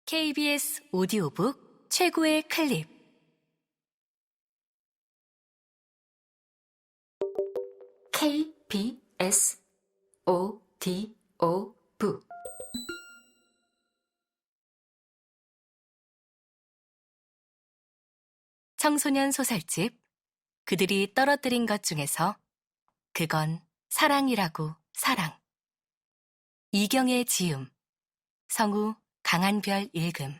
KBS 오디오북 최고의 클립. KBS 오디오북. 청소년 소설집 그들이 떨어뜨린 것 중에서 그건 사랑이라고. 사랑. 이경의 지음. 성우 강한별 읽음.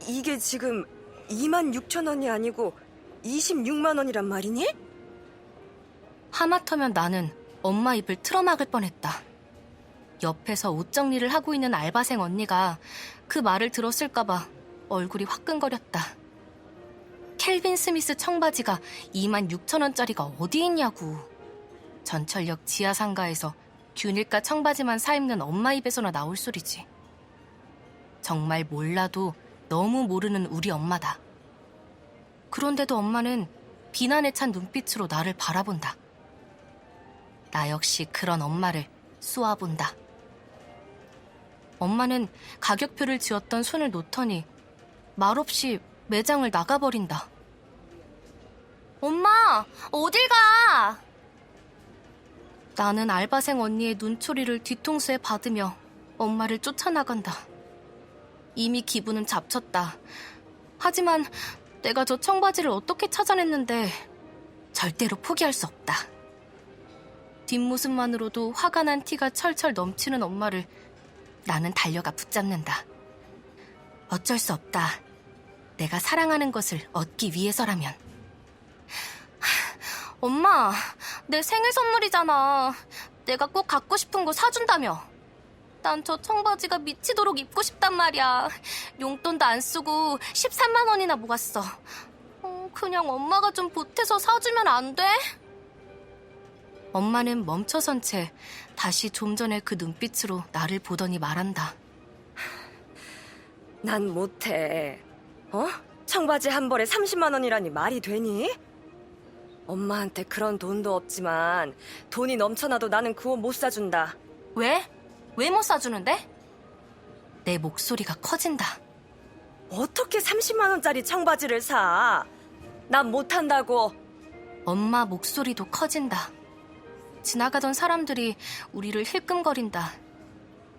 이게 지금 26,000원이 아니고 26만 원이란 말이니? 하마터면 나는 엄마 입을 틀어막을 뻔했다. 옆에서 옷 정리를 하고 있는 알바생 언니가 그 말을 들었을까봐 얼굴이 화끈거렸다. 켈빈 스미스 청바지가 26,000원짜리가 어디 있냐고. 전철역 지하상가에서 균일가 청바지만 사입는 엄마 입에서나 나올 소리지. 정말 몰라도 너무 모르는 우리 엄마다. 그런데도 엄마는 비난에 찬 눈빛으로 나를 바라본다. 나 역시 그런 엄마를 쏘아본다. 엄마는 가격표를 지었던 손을 놓더니 말없이 매장을 나가버린다. 엄마, 어딜 가? 나는 알바생 언니의 눈초리를 뒤통수에 받으며 엄마를 쫓아나간다. 이미 기분은 잡쳤다. 하지만 내가 저 청바지를 어떻게 찾아냈는데 절대로 포기할 수 없다. 뒷모습만으로도 화가 난 티가 철철 넘치는 엄마를 나는 달려가 붙잡는다. 어쩔 수 없다. 내가 사랑하는 것을 얻기 위해서라면. 엄마, 내 생일 선물이잖아. 내가 꼭 갖고 싶은 거 사준다며. 난 저 청바지가 미치도록 입고 싶단 말이야. 용돈도 안 쓰고 13만 원이나 모았어. 그냥 엄마가 좀 보태서 사주면 안 돼? 엄마는 멈춰선 채 다시 좀 전에 그 눈빛으로 나를 보더니 말한다. 난 못해. 청바지 한 벌에 30만 원이라니 말이 되니? 엄마한테 그런 돈도 없지만 돈이 넘쳐나도 나는 그 옷 못 사준다. 왜? 왜 못 사주는데? 내 목소리가 커진다. 어떻게 30만 원짜리 청바지를 사? 난 못한다고. 엄마 목소리도 커진다. 지나가던 사람들이 우리를 힐끔거린다.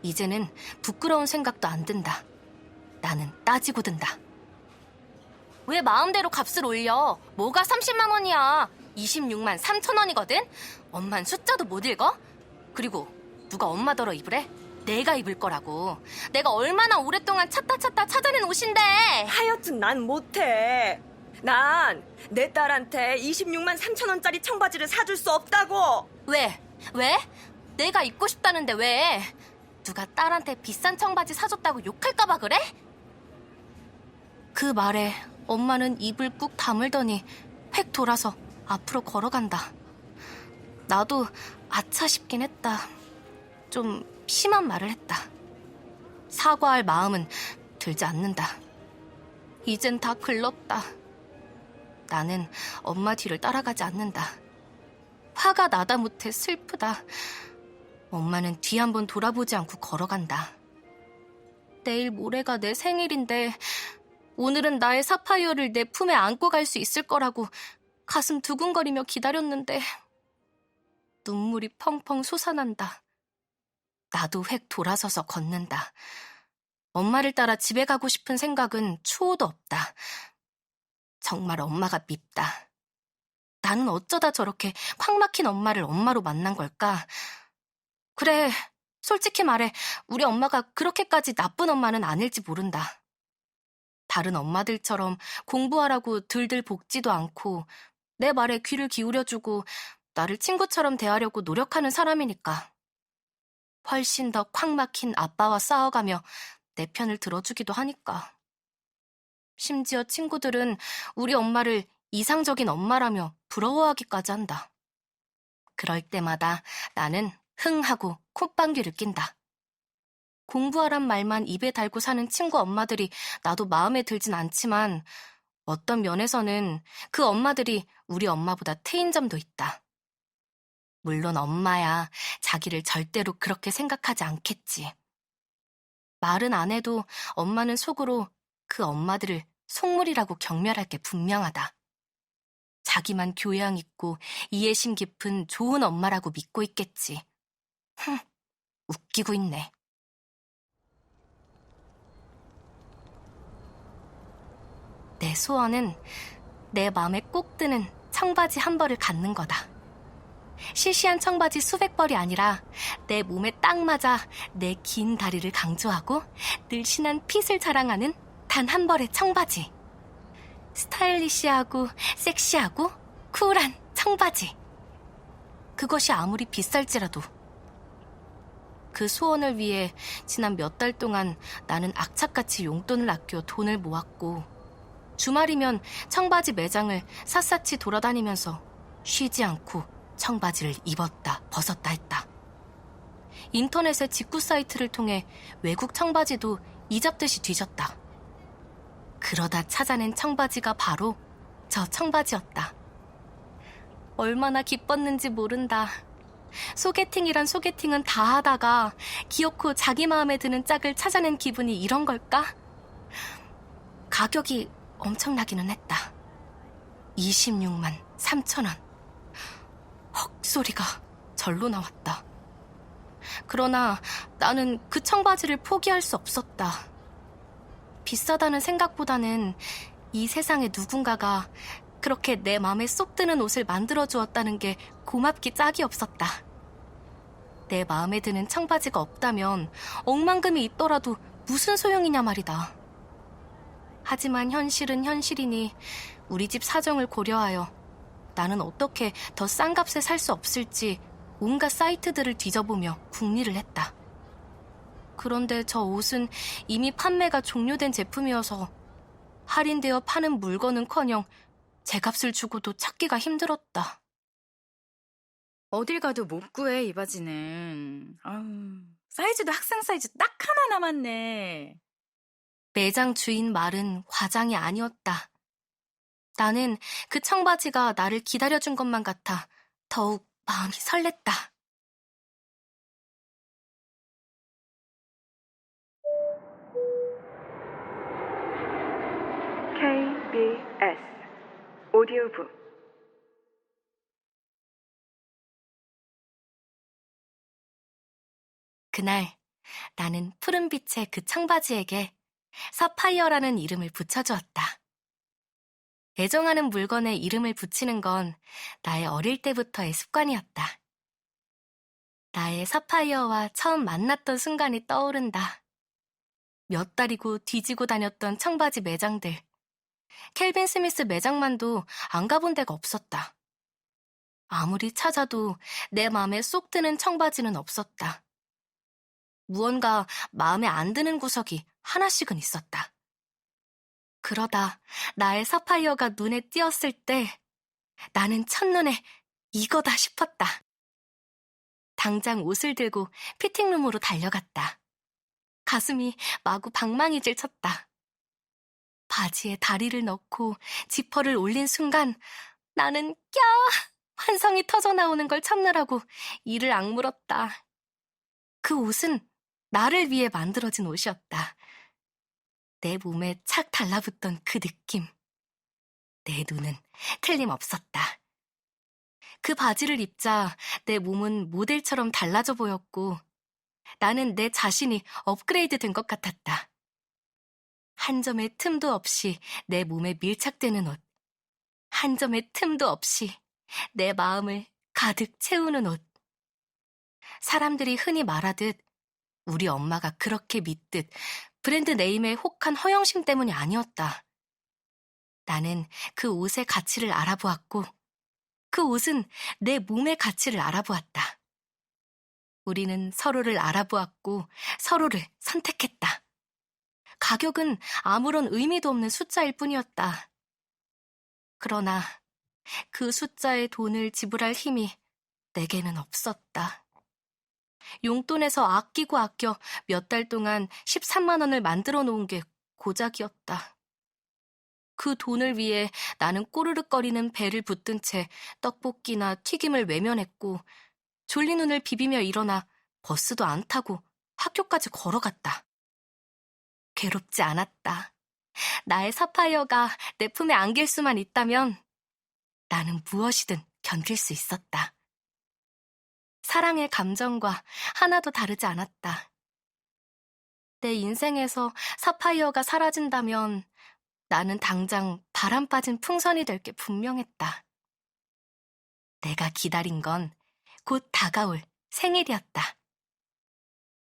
이제는 부끄러운 생각도 안 든다. 나는 따지고 든다. 왜 마음대로 값을 올려? 뭐가 30만 원이야? 26만 3천 원이거든? 엄만 숫자도 못 읽어? 그리고 누가 엄마더러 입으래? 내가 입을 거라고. 내가 얼마나 오랫동안 찾다 찾아낸 옷인데. 하여튼 난 못해. 난 내 딸한테 26만 3천 원짜리 청바지를 사줄 수 없다고. 왜? 왜? 내가 입고 싶다는데 왜? 누가 딸한테 비싼 청바지 사줬다고 욕할까봐 그래? 그 말에 엄마는 입을 꾹 다물더니 획 돌아서 앞으로 걸어간다. 나도 아차 싶긴 했다. 좀 심한 말을 했다. 사과할 마음은 들지 않는다. 이젠 다 글렀다. 나는 엄마 뒤를 따라가지 않는다. 화가 나다 못해 슬프다. 엄마는 뒤 한번 돌아보지 않고 걸어간다. 내일 모레가 내 생일인데 오늘은 나의 사파이어를 내 품에 안고 갈 수 있을 거라고 가슴 두근거리며 기다렸는데 눈물이 펑펑 솟아난다. 나도 획 돌아서서 걷는다. 엄마를 따라 집에 가고 싶은 생각은 추호도 없다. 정말 엄마가 밉다. 나는 어쩌다 저렇게 콱 막힌 엄마를 엄마로 만난 걸까? 그래, 솔직히 말해 우리 엄마가 그렇게까지 나쁜 엄마는 아닐지 모른다. 다른 엄마들처럼 공부하라고 들들 볶지도 않고 내 말에 귀를 기울여주고 나를 친구처럼 대하려고 노력하는 사람이니까. 훨씬 더 콱 막힌 아빠와 싸워가며 내 편을 들어주기도 하니까. 심지어 친구들은 우리 엄마를 이상적인 엄마라며 부러워하기까지 한다. 그럴 때마다 나는 흥 하고 콧방귀를 낀다. 공부하란 말만 입에 달고 사는 친구 엄마들이 나도 마음에 들진 않지만 어떤 면에서는 그 엄마들이 우리 엄마보다 트인 점도 있다. 물론 엄마야 자기를 절대로 그렇게 생각하지 않겠지. 말은 안 해도 엄마는 속으로 그 엄마들을 속물이라고 경멸할 게 분명하다. 자기만 교양 있고 이해심 깊은 좋은 엄마라고 믿고 있겠지. 웃기고 있네. 내 소원은 내 마음에 꼭 드는 청바지 한 벌을 갖는 거다. 시시한 청바지 수백 벌이 아니라 내 몸에 딱 맞아 내 긴 다리를 강조하고 늘씬한 핏을 자랑하는 단 한 벌의 청바지. 스타일리시하고 섹시하고 쿨한 청바지. 그것이 아무리 비쌀지라도. 그 소원을 위해 지난 몇 달 동안 나는 악착같이 용돈을 아껴 돈을 모았고 주말이면 청바지 매장을 샅샅이 돌아다니면서 쉬지 않고 청바지를 입었다 벗었다 했다. 인터넷의 직구 사이트를 통해 외국 청바지도 이잡듯이 뒤졌다. 그러다 찾아낸 청바지가 바로 저 청바지였다. 얼마나 기뻤는지 모른다. 소개팅이란 소개팅은 다 하다가 기어코 자기 마음에 드는 짝을 찾아낸 기분이 이런 걸까? 가격이 엄청나기는 했다. 26만 3천 원. 헉 소리가 절로 나왔다. 그러나 나는 그 청바지를 포기할 수 없었다. 비싸다는 생각보다는 이 세상에 누군가가 그렇게 내 마음에 쏙 드는 옷을 만들어 주었다는 게 고맙기 짝이 없었다. 내 마음에 드는 청바지가 없다면 억만금이 있더라도 무슨 소용이냐 말이다. 하지만 현실은 현실이니 우리 집 사정을 고려하여 나는 어떻게 더 싼 값에 살 수 없을지 온갖 사이트들을 뒤져보며 궁리를 했다. 그런데 저 옷은 이미 판매가 종료된 제품이어서 할인되어 파는 물건은커녕 제 값을 주고도 찾기가 힘들었다. 어딜 가도 못 구해, 이 바지는. 아우, 사이즈도 학생 사이즈 딱 하나 남았네. 매장 주인 말은 과장이 아니었다. 나는 그 청바지가 나를 기다려준 것만 같아 더욱 마음이 설렜다. KBS 오디오북 그날 나는 푸른빛의 그 청바지에게 사파이어라는 이름을 붙여주었다. 애정하는 물건에 이름을 붙이는 건 나의 어릴 때부터의 습관이었다. 나의 사파이어와 처음 만났던 순간이 떠오른다. 몇 달이고 뒤지고 다녔던 청바지 매장들. 켈빈 스미스 매장만도 안 가본 데가 없었다. 아무리 찾아도 내 마음에 쏙 드는 청바지는 없었다. 무언가 마음에 안 드는 구석이 하나씩은 있었다. 그러다 나의 사파이어가 눈에 띄었을 때 나는 첫눈에 이거다 싶었다. 당장 옷을 들고 피팅룸으로 달려갔다. 가슴이 마구 방망이질 쳤다. 바지에 다리를 넣고 지퍼를 올린 순간 나는 꺄! 환성이 터져 나오는 걸 참느라고 이를 악물었다. 그 옷은 나를 위해 만들어진 옷이었다. 내 몸에 착 달라붙던 그 느낌. 내 눈은 틀림없었다. 그 바지를 입자 내 몸은 모델처럼 달라져 보였고 나는 내 자신이 업그레이드 된 것 같았다. 한 점의 틈도 없이 내 몸에 밀착되는 옷. 한 점의 틈도 없이 내 마음을 가득 채우는 옷. 사람들이 흔히 말하듯 우리 엄마가 그렇게 믿듯 브랜드 네임의 혹한 허영심 때문이 아니었다. 나는 그 옷의 가치를 알아보았고 그 옷은 내 몸의 가치를 알아보았다. 우리는 서로를 알아보았고 서로를 선택했다. 가격은 아무런 의미도 없는 숫자일 뿐이었다. 그러나 그 숫자에 돈을 지불할 힘이 내게는 없었다. 용돈에서 아끼고 아껴 몇 달 동안 13만 원을 만들어 놓은 게 고작이었다. 그 돈을 위해 나는 꼬르륵거리는 배를 붙든 채 떡볶이나 튀김을 외면했고 졸린 눈을 비비며 일어나 버스도 안 타고 학교까지 걸어갔다. 괴롭지 않았다. 나의 사파이어가 내 품에 안길 수만 있다면 나는 무엇이든 견딜 수 있었다. 사랑의 감정과 하나도 다르지 않았다. 내 인생에서 사파이어가 사라진다면 나는 당장 바람 빠진 풍선이 될 게 분명했다. 내가 기다린 건 곧 다가올 생일이었다.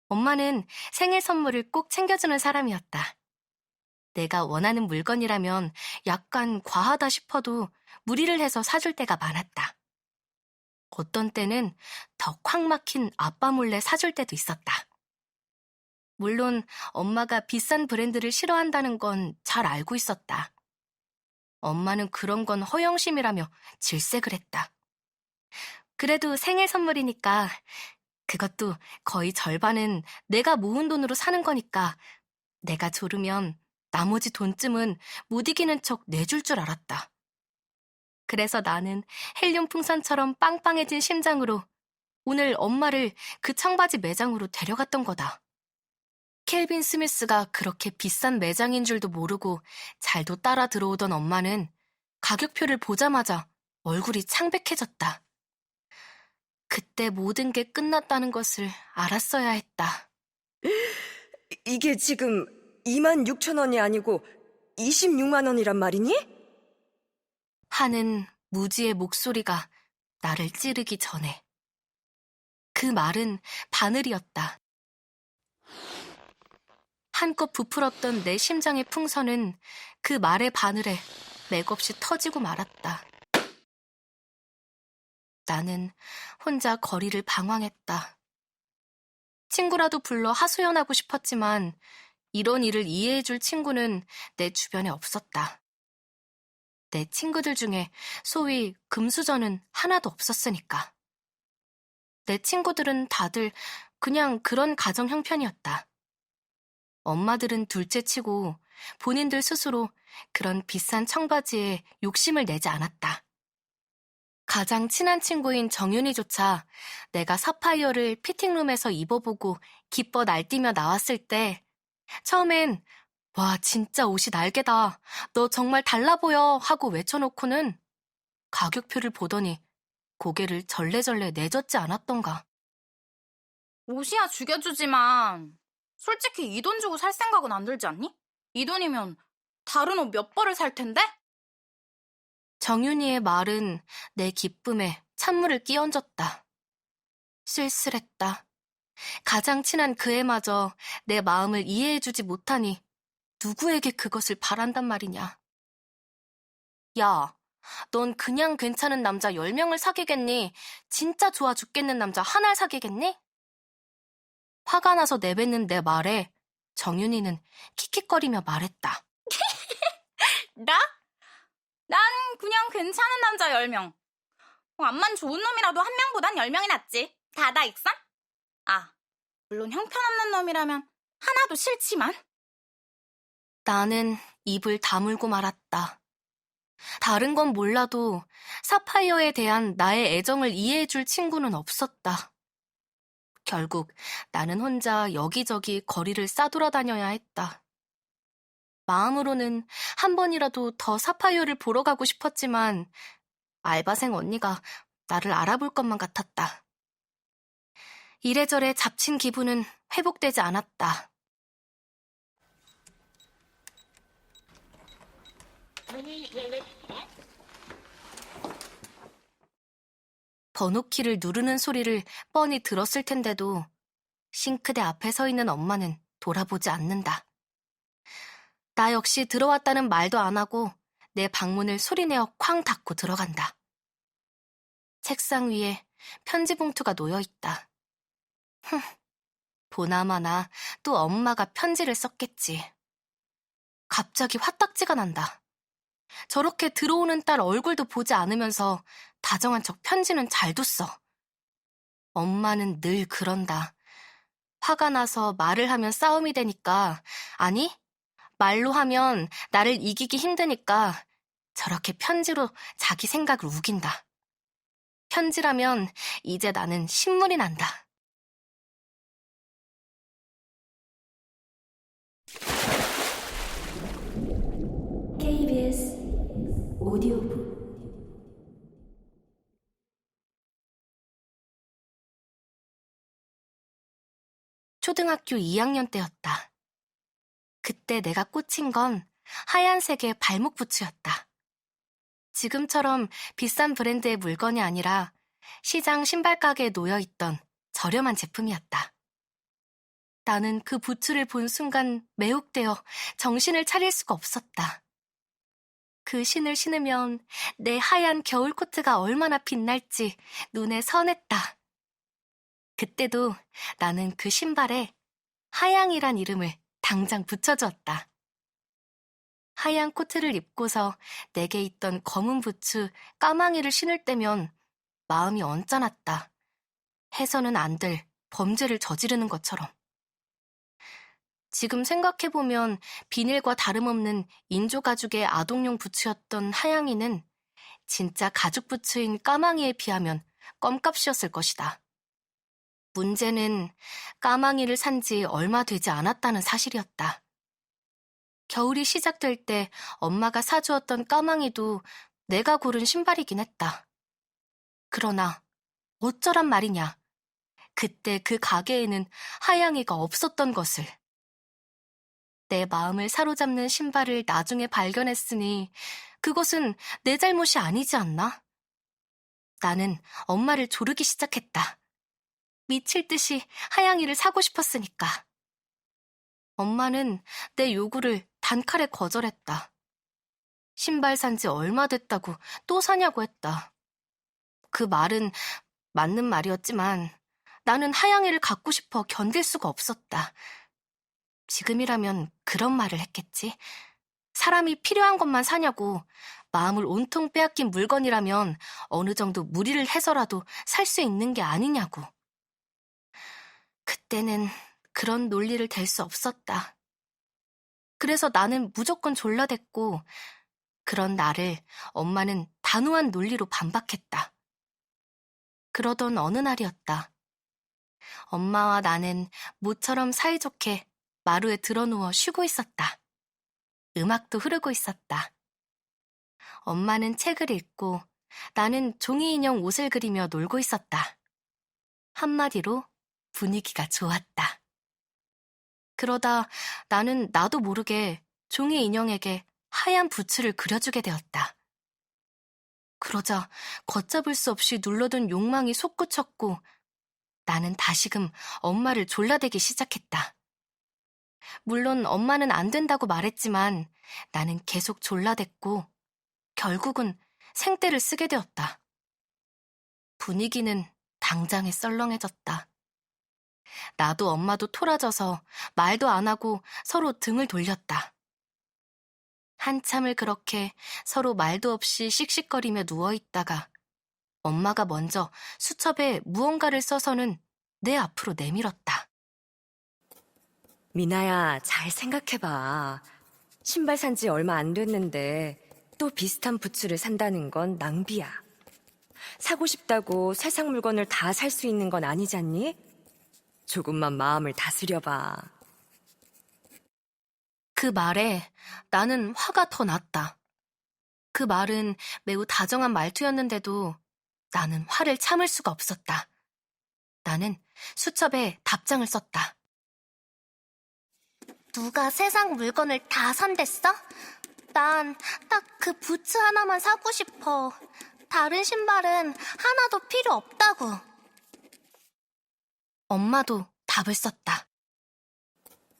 엄마는 생일 선물을 꼭 챙겨주는 사람이었다. 내가 원하는 물건이라면 약간 과하다 싶어도 무리를 해서 사줄 때가 많았다. 어떤 때는 더 콱 막힌 아빠 몰래 사줄 때도 있었다. 물론 엄마가 비싼 브랜드를 싫어한다는 건 잘 알고 있었다. 엄마는 그런 건 허영심이라며 질색을 했다. 그래도 생일 선물이니까, 그것도 거의 절반은 내가 모은 돈으로 사는 거니까 내가 조르면 나머지 돈쯤은 못 이기는 척 내줄 줄 알았다. 그래서 나는 헬륨 풍선처럼 빵빵해진 심장으로 오늘 엄마를 그 청바지 매장으로 데려갔던 거다. 켈빈 스미스가 그렇게 비싼 매장인 줄도 모르고 잘도 따라 들어오던 엄마는 가격표를 보자마자 얼굴이 창백해졌다. 그때 모든 게 끝났다는 것을 알았어야 했다. 이게 지금 26,000원이 아니고 26만 원이란 말이니? 하는 무지의 목소리가 나를 찌르기 전에. 그 말은 바늘이었다. 한껏 부풀었던 내 심장의 풍선은 그 말의 바늘에 맥없이 터지고 말았다. 나는 혼자 거리를 방황했다. 친구라도 불러 하소연하고 싶었지만 이런 일을 이해해줄 친구는 내 주변에 없었다. 내 친구들 중에 소위 금수저는 하나도 없었으니까. 내 친구들은 다들 그냥 그런 가정 형편이었다. 엄마들은 둘째치고 본인들 스스로 그런 비싼 청바지에 욕심을 내지 않았다. 가장 친한 친구인 정윤이조차 내가 사파이어를 피팅룸에서 입어보고 기뻐 날뛰며 나왔을 때 처음엔 와, 진짜 옷이 날개다. 너 정말 달라 보여 하고 외쳐놓고는 가격표를 보더니 고개를 절레절레 내젓지 않았던가. 옷이야 죽여주지만 솔직히 이 돈 주고 살 생각은 안 들지 않니? 이 돈이면 다른 옷 몇 벌을 살 텐데? 정윤이의 말은 내 기쁨에 찬물을 끼얹었다. 쓸쓸했다. 가장 친한 그애마저 내 마음을 이해해주지 못하니 누구에게 그것을 바란단 말이냐. 야, 넌 그냥 괜찮은 남자 10명을 사귀겠니? 진짜 좋아 죽겠는 남자 하나를 사귀겠니? 화가 나서 내뱉는 내 말에 정윤이는 킥킥거리며 말했다. 나? 난 그냥 괜찮은 남자 10명. 앞만 좋은 놈이라도 한 명보단 10명이 낫지. 다다 익산? 아, 물론 형편없는 놈이라면 하나도 싫지만. 나는 입을 다물고 말았다. 다른 건 몰라도 사파이어에 대한 나의 애정을 이해해줄 친구는 없었다. 결국 나는 혼자 여기저기 거리를 싸돌아다녀야 했다. 마음으로는 한 번이라도 더 사파이어를 보러 가고 싶었지만 알바생 언니가 나를 알아볼 것만 같았다. 이래저래 잡친 기분은 회복되지 않았다. 번호키를 누르는 소리를 뻔히 들었을 텐데도 싱크대 앞에 서 있는 엄마는 돌아보지 않는다. 나 역시 들어왔다는 말도 안 하고 내 방문을 소리내어 쾅 닫고 들어간다. 책상 위에 편지 봉투가 놓여 있다. 보나마나 또 엄마가 편지를 썼겠지. 갑자기 화딱지가 난다. 저렇게 들어오는 딸 얼굴도 보지 않으면서 다정한 척 편지는 잘 뒀어. 엄마는 늘 그런다. 화가 나서 말을 하면 싸움이 되니까, 아니, 말로 하면 나를 이기기 힘드니까 저렇게 편지로 자기 생각을 우긴다. 현지라면 이제 나는 신물이 난다. KBS 오디오북 초등학교 2학년 때였다. 그때 내가 꽂힌 건 하얀색의 발목 부츠였다. 지금처럼 비싼 브랜드의 물건이 아니라 시장 신발 가게에 놓여있던 저렴한 제품이었다. 나는 그 부츠를 본 순간 매혹되어 정신을 차릴 수가 없었다. 그 신을 신으면 내 하얀 겨울 코트가 얼마나 빛날지 눈에 선했다. 그때도 나는 그 신발에 하양이란 이름을 당장 붙여주었다. 하얀 코트를 입고서 내게 있던 검은 부츠 까망이를 신을 때면 마음이 언짢았다. 해서는 안 될 범죄를 저지르는 것처럼. 지금 생각해보면 비닐과 다름없는 인조가죽의 아동용 부츠였던 하양이는 진짜 가죽 부츠인 까망이에 비하면 껌값이었을 것이다. 문제는 까망이를 산 지 얼마 되지 않았다는 사실이었다. 겨울이 시작될 때 엄마가 사주었던 까망이도 내가 고른 신발이긴 했다. 그러나 어쩌란 말이냐. 그때 그 가게에는 하양이가 없었던 것을. 내 마음을 사로잡는 신발을 나중에 발견했으니 그것은 내 잘못이 아니지 않나? 나는 엄마를 조르기 시작했다. 미칠 듯이 하양이를 사고 싶었으니까. 엄마는 내 요구를 단칼에 거절했다. 신발 산 지 얼마 됐다고 또 사냐고 했다. 그 말은 맞는 말이었지만 나는 하양이를 갖고 싶어 견딜 수가 없었다. 지금이라면 그런 말을 했겠지. 사람이 필요한 것만 사냐고. 마음을 온통 빼앗긴 물건이라면 어느 정도 무리를 해서라도 살 수 있는 게 아니냐고. 그때는 그런 논리를 댈 수 없었다. 그래서 나는 무조건 졸라댔고 그런 나를 엄마는 단호한 논리로 반박했다. 그러던 어느 날이었다. 엄마와 나는 모처럼 사이좋게 마루에 드러누워 쉬고 있었다. 음악도 흐르고 있었다. 엄마는 책을 읽고 나는 종이 인형 옷을 그리며 놀고 있었다. 한마디로 분위기가 좋았다. 그러다 나는 나도 모르게 종이 인형에게 하얀 부츠를 그려주게 되었다. 그러자 걷잡을 수 없이 눌러둔 욕망이 솟구쳤고 나는 다시금 엄마를 졸라대기 시작했다. 물론 엄마는 안 된다고 말했지만 나는 계속 졸라댔고 결국은 생떼를 쓰게 되었다. 분위기는 당장에 썰렁해졌다. 나도 엄마도 토라져서 말도 안 하고 서로 등을 돌렸다. 한참을 그렇게 서로 말도 없이 씩씩거리며 누워있다가 엄마가 먼저 수첩에 무언가를 써서는 내 앞으로 내밀었다. 미나야, 잘 생각해봐. 신발 산 지 얼마 안 됐는데 또 비슷한 부츠를 산다는 건 낭비야. 사고 싶다고 세상 물건을 다 살 수 있는 건 아니잖니? 조금만 마음을 다스려봐. 그 말에 나는 화가 더 났다. 그 말은 매우 다정한 말투였는데도 나는 화를 참을 수가 없었다. 나는 수첩에 답장을 썼다. 누가 세상 물건을 다 산댔어? 난 딱 그 부츠 하나만 사고 싶어. 다른 신발은 하나도 필요 없다고. 엄마도 답을 썼다.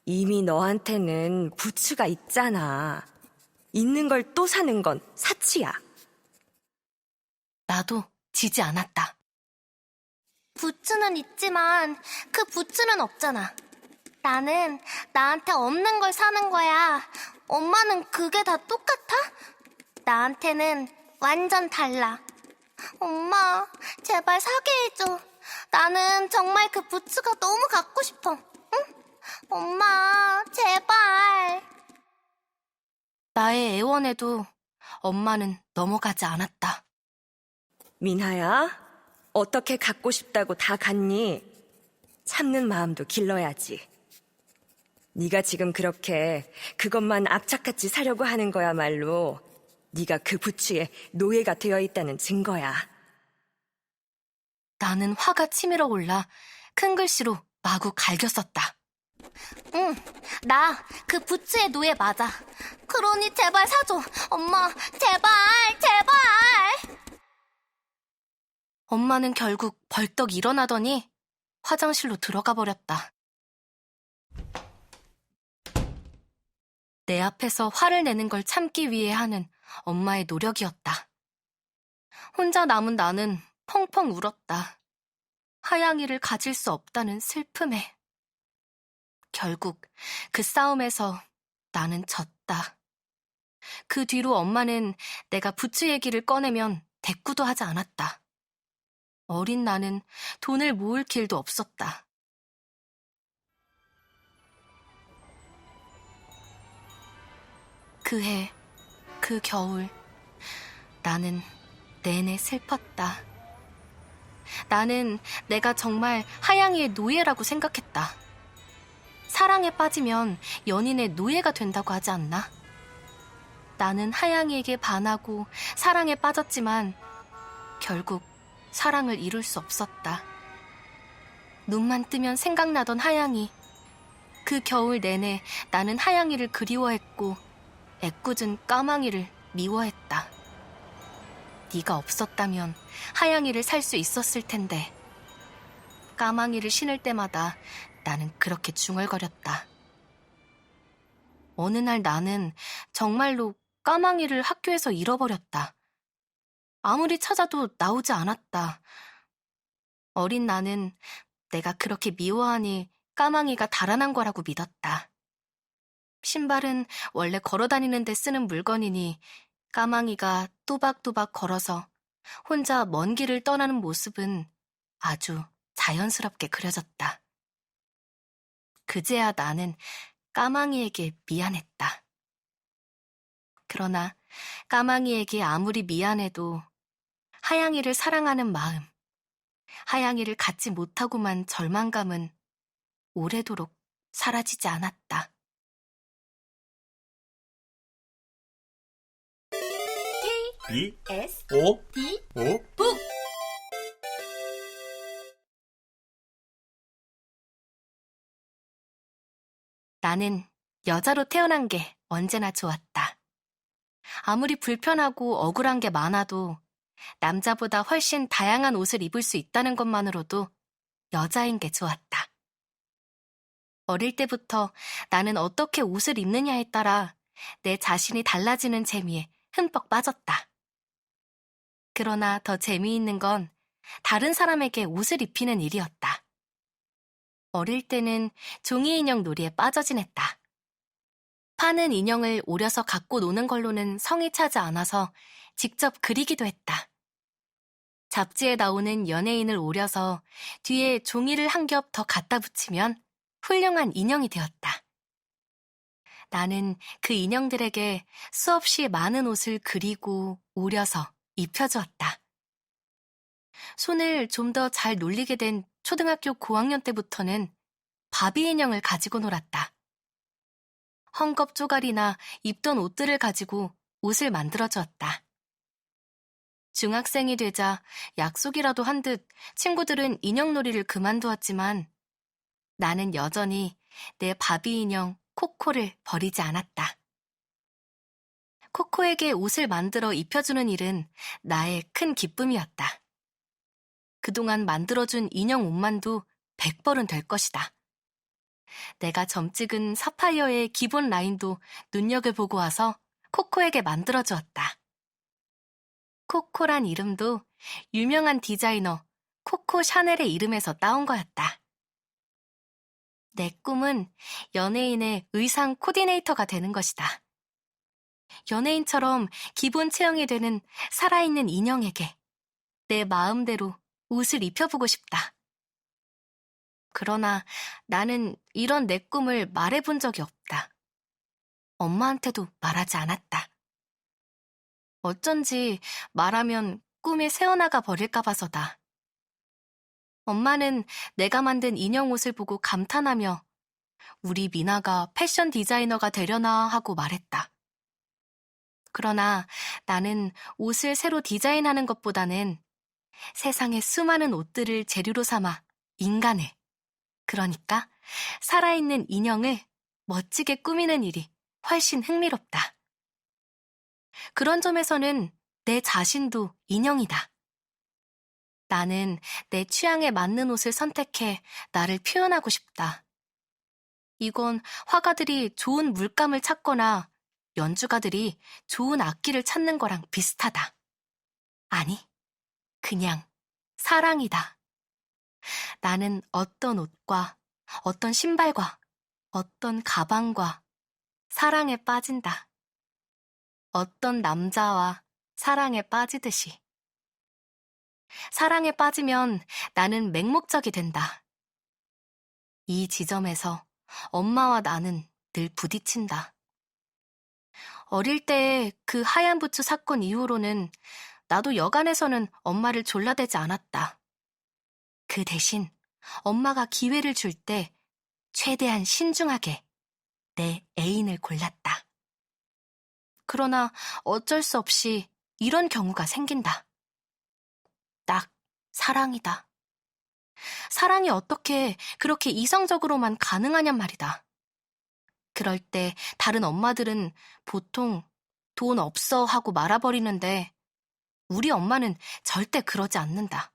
이미 너한테는 부츠가 있잖아. 있는 걸 또 사는 건 사치야. 나도 지지 않았다. 부츠는 있지만 그 부츠는 없잖아. 나는 나한테 없는 걸 사는 거야. 엄마는 그게 다 똑같아? 나한테는 완전 달라. 엄마, 제발 사게 해줘. 나는 정말 그 부츠가 너무 갖고 싶어. 응? 엄마, 제발. 나의 애원에도 엄마는 넘어가지 않았다. 민하야, 어떻게 갖고 싶다고 다 갖니? 참는 마음도 길러야지. 네가 지금 그렇게 그것만 악착같이 사려고 하는 거야말로 네가 그 부츠에 노예가 되어 있다는 증거야. 나는 화가 치밀어 올라 큰 글씨로 마구 갈겼었다. 응, 나 그 부츠의 노예 맞아. 그러니 제발 사줘. 엄마, 제발, 제발. 엄마는 결국 벌떡 일어나더니 화장실로 들어가 버렸다. 내 앞에서 화를 내는 걸 참기 위해 하는 엄마의 노력이었다. 혼자 남은 나는 펑펑 울었다. 하양이를 가질 수 없다는 슬픔에. 결국 그 싸움에서 나는 졌다. 그 뒤로 엄마는 내가 부츠 얘기를 꺼내면 대꾸도 하지 않았다. 어린 나는 돈을 모을 길도 없었다. 그 해, 그 겨울, 나는 내내 슬펐다. 나는 내가 정말 하양이의 노예라고 생각했다. 사랑에 빠지면 연인의 노예가 된다고 하지 않나? 나는 하양이에게 반하고 사랑에 빠졌지만 결국 사랑을 이룰 수 없었다. 눈만 뜨면 생각나던 하양이. 그 겨울 내내 나는 하양이를 그리워했고 애꿎은 까망이를 미워했다. 네가 없었다면 하양이를 살 수 있었을 텐데. 까망이를 신을 때마다 나는 그렇게 중얼거렸다. 어느 날 나는 정말로 까망이를 학교에서 잃어버렸다. 아무리 찾아도 나오지 않았다. 어린 나는 내가 그렇게 미워하니 까망이가 달아난 거라고 믿었다. 신발은 원래 걸어다니는 데 쓰는 물건이니 까망이가 또박또박 걸어서 혼자 먼 길을 떠나는 모습은 아주 자연스럽게 그려졌다. 그제야 나는 까망이에게 미안했다. 그러나 까망이에게 아무리 미안해도 하양이를 사랑하는 마음, 하양이를 갖지 못하고만 절망감은 오래도록 사라지지 않았다. B S O D O 북! 나는 여자로 태어난 게 언제나 좋았다. 아무리 불편하고 억울한 게 많아도 남자보다 훨씬 다양한 옷을 입을 수 있다는 것만으로도 여자인 게 좋았다. 어릴 때부터 나는 어떻게 옷을 입느냐에 따라 내 자신이 달라지는 재미에 흠뻑 빠졌다. 그러나 더 재미있는 건 다른 사람에게 옷을 입히는 일이었다. 어릴 때는 종이 인형 놀이에 빠져 지냈다. 파는 인형을 오려서 갖고 노는 걸로는 성이 차지 않아서 직접 그리기도 했다. 잡지에 나오는 연예인을 오려서 뒤에 종이를 한 겹 더 갖다 붙이면 훌륭한 인형이 되었다. 나는 그 인형들에게 수없이 많은 옷을 그리고 오려서 입혀주었다. 손을 좀 더 잘 놀리게 된 초등학교 고학년 때부터는 바비 인형을 가지고 놀았다. 헝겊 쪼가리나 입던 옷들을 가지고 옷을 만들어주었다. 중학생이 되자 약속이라도 한 듯 친구들은 인형놀이를 그만두었지만 나는 여전히 내 바비 인형 코코를 버리지 않았다. 코코에게 옷을 만들어 입혀주는 일은 나의 큰 기쁨이었다. 그동안 만들어준 인형 옷만도 100벌은 될 것이다. 내가 점 찍은 사파이어의 기본 라인도 눈여겨보고 와서 코코에게 만들어주었다. 코코란 이름도 유명한 디자이너 코코 샤넬의 이름에서 따온 거였다. 내 꿈은 연예인의 의상 코디네이터가 되는 것이다. 연예인처럼 기본 체형이 되는 살아있는 인형에게 내 마음대로 옷을 입혀보고 싶다. 그러나 나는 이런 내 꿈을 말해본 적이 없다. 엄마한테도 말하지 않았다. 어쩐지 말하면 꿈이 새어나가 버릴까 봐서다. 엄마는 내가 만든 인형 옷을 보고 감탄하며 우리 미나가 패션 디자이너가 되려나 하고 말했다. 그러나 나는 옷을 새로 디자인하는 것보다는 세상의 수많은 옷들을 재료로 삼아 인간을, 그러니까 살아있는 인형을 멋지게 꾸미는 일이 훨씬 흥미롭다. 그런 점에서는 내 자신도 인형이다. 나는 내 취향에 맞는 옷을 선택해 나를 표현하고 싶다. 이건 화가들이 좋은 물감을 찾거나 연주가들이 좋은 악기를 찾는 거랑 비슷하다. 아니, 그냥 사랑이다. 나는 어떤 옷과 어떤 신발과 어떤 가방과 사랑에 빠진다. 어떤 남자와 사랑에 빠지듯이. 사랑에 빠지면 나는 맹목적이 된다. 이 지점에서 엄마와 나는 늘 부딪힌다. 어릴 때 그 하얀 부츠 사건 이후로는 나도 여간에서는 엄마를 졸라대지 않았다. 그 대신 엄마가 기회를 줄 때 최대한 신중하게 내 애인을 골랐다. 그러나 어쩔 수 없이 이런 경우가 생긴다. 딱 사랑이다. 사랑이 어떻게 그렇게 이성적으로만 가능하냔 말이다. 그럴 때 다른 엄마들은 보통 돈 없어 하고 말아버리는데 우리 엄마는 절대 그러지 않는다.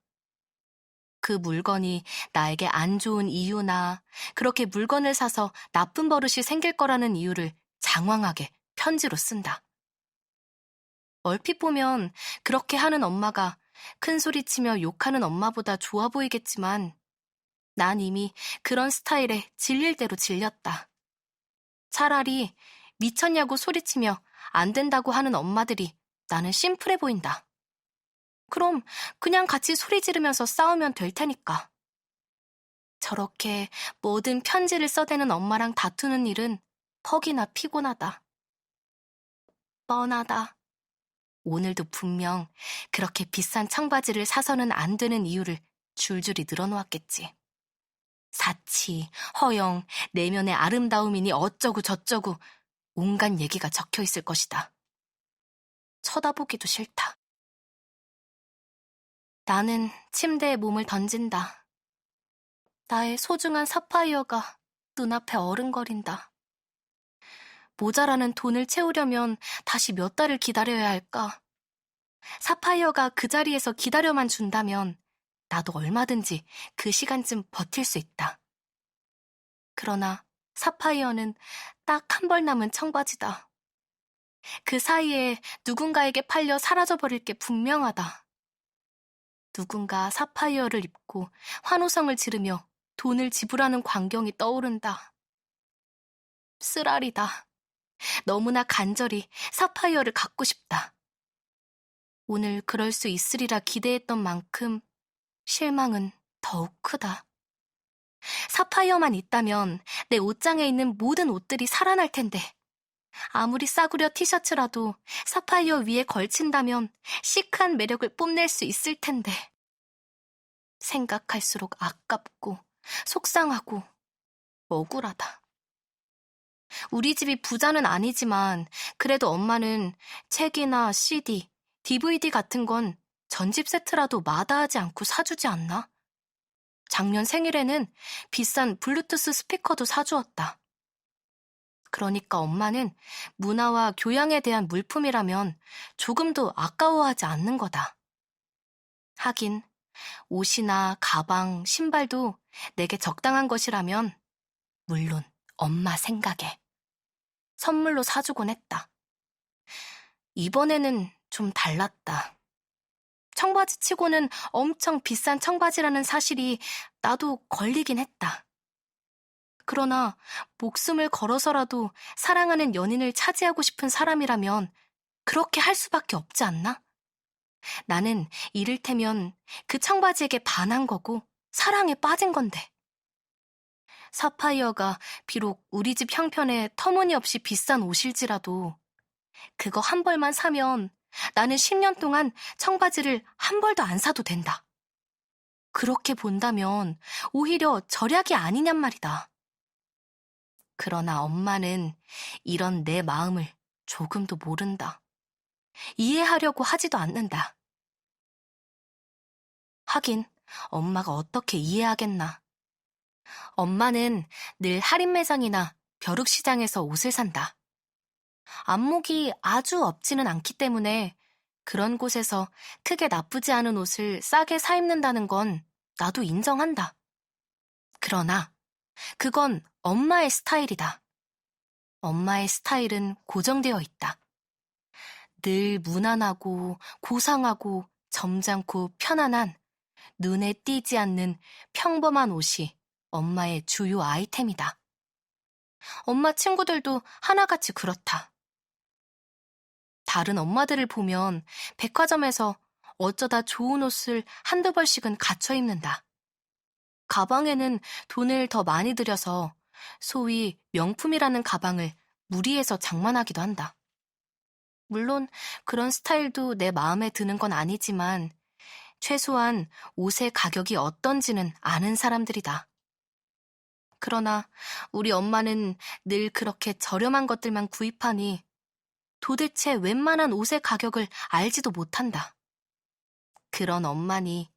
그 물건이 나에게 안 좋은 이유나 그렇게 물건을 사서 나쁜 버릇이 생길 거라는 이유를 장황하게 편지로 쓴다. 얼핏 보면 그렇게 하는 엄마가 큰 소리치며 욕하는 엄마보다 좋아 보이겠지만 난 이미 그런 스타일에 질릴 대로 질렸다. 차라리 미쳤냐고 소리치며 안 된다고 하는 엄마들이 나는 심플해 보인다. 그럼 그냥 같이 소리 지르면서 싸우면 될 테니까. 저렇게 모든 편지를 써대는 엄마랑 다투는 일은 퍽이나 피곤하다. 뻔하다. 오늘도 분명 그렇게 비싼 청바지를 사서는 안 되는 이유를 줄줄이 늘어놓았겠지. 사치, 허영, 내면의 아름다움이니 어쩌고 저쩌고 온갖 얘기가 적혀 있을 것이다. 쳐다보기도 싫다. 나는 침대에 몸을 던진다. 나의 소중한 사파이어가 눈앞에 어른거린다. 모자라는 돈을 채우려면 다시 몇 달을 기다려야 할까? 사파이어가 그 자리에서 기다려만 준다면 나도 얼마든지 그 시간쯤 버틸 수 있다. 그러나 사파이어는 딱 한 벌 남은 청바지다. 그 사이에 누군가에게 팔려 사라져버릴 게 분명하다. 누군가 사파이어를 입고 환호성을 지르며 돈을 지불하는 광경이 떠오른다. 쓰라리다. 너무나 간절히 사파이어를 갖고 싶다. 오늘 그럴 수 있으리라 기대했던 만큼 실망은 더욱 크다. 사파이어만 있다면 내 옷장에 있는 모든 옷들이 살아날 텐데 아무리 싸구려 티셔츠라도 사파이어 위에 걸친다면 시크한 매력을 뽐낼 수 있을 텐데 생각할수록 아깝고 속상하고 억울하다. 우리 집이 부자는 아니지만 그래도 엄마는 책이나 CD, DVD 같은 건 전집 세트라도 마다하지 않고 사주지 않나? 작년 생일에는 비싼 블루투스 스피커도 사주었다. 그러니까 엄마는 문화와 교양에 대한 물품이라면 조금도 아까워하지 않는 거다. 하긴 옷이나 가방, 신발도 내게 적당한 것이라면 물론 엄마 생각에 선물로 사주곤 했다. 이번에는 좀 달랐다. 청바지 치고는 엄청 비싼 청바지라는 사실이 나도 걸리긴 했다. 그러나 목숨을 걸어서라도 사랑하는 연인을 차지하고 싶은 사람이라면 그렇게 할 수밖에 없지 않나? 나는 이를테면 그 청바지에게 반한 거고 사랑에 빠진 건데. 사파이어가 비록 우리 집 형편에 터무니없이 비싼 옷일지라도 그거 한 벌만 사면 나는 10년 동안 청바지를 한 벌도 안 사도 된다. 그렇게 본다면 오히려 절약이 아니냔 말이다. 그러나 엄마는 이런 내 마음을 조금도 모른다. 이해하려고 하지도 않는다. 하긴 엄마가 어떻게 이해하겠나. 엄마는 늘 할인 매장이나 벼룩시장에서 옷을 산다. 안목이 아주 없지는 않기 때문에 그런 곳에서 크게 나쁘지 않은 옷을 싸게 사 입는다는 건 나도 인정한다. 그러나 그건 엄마의 스타일이다. 엄마의 스타일은 고정되어 있다. 늘 무난하고 고상하고 점잖고 편안한 눈에 띄지 않는 평범한 옷이 엄마의 주요 아이템이다. 엄마 친구들도 하나같이 그렇다. 다른 엄마들을 보면 백화점에서 어쩌다 좋은 옷을 한두 벌씩은 갖춰 입는다. 가방에는 돈을 더 많이 들여서 소위 명품이라는 가방을 무리해서 장만하기도 한다. 물론 그런 스타일도 내 마음에 드는 건 아니지만 최소한 옷의 가격이 어떤지는 아는 사람들이다. 그러나 우리 엄마는 늘 그렇게 저렴한 것들만 구입하니 도대체 웬만한 옷의 가격을 알지도 못한다. 그런 엄마니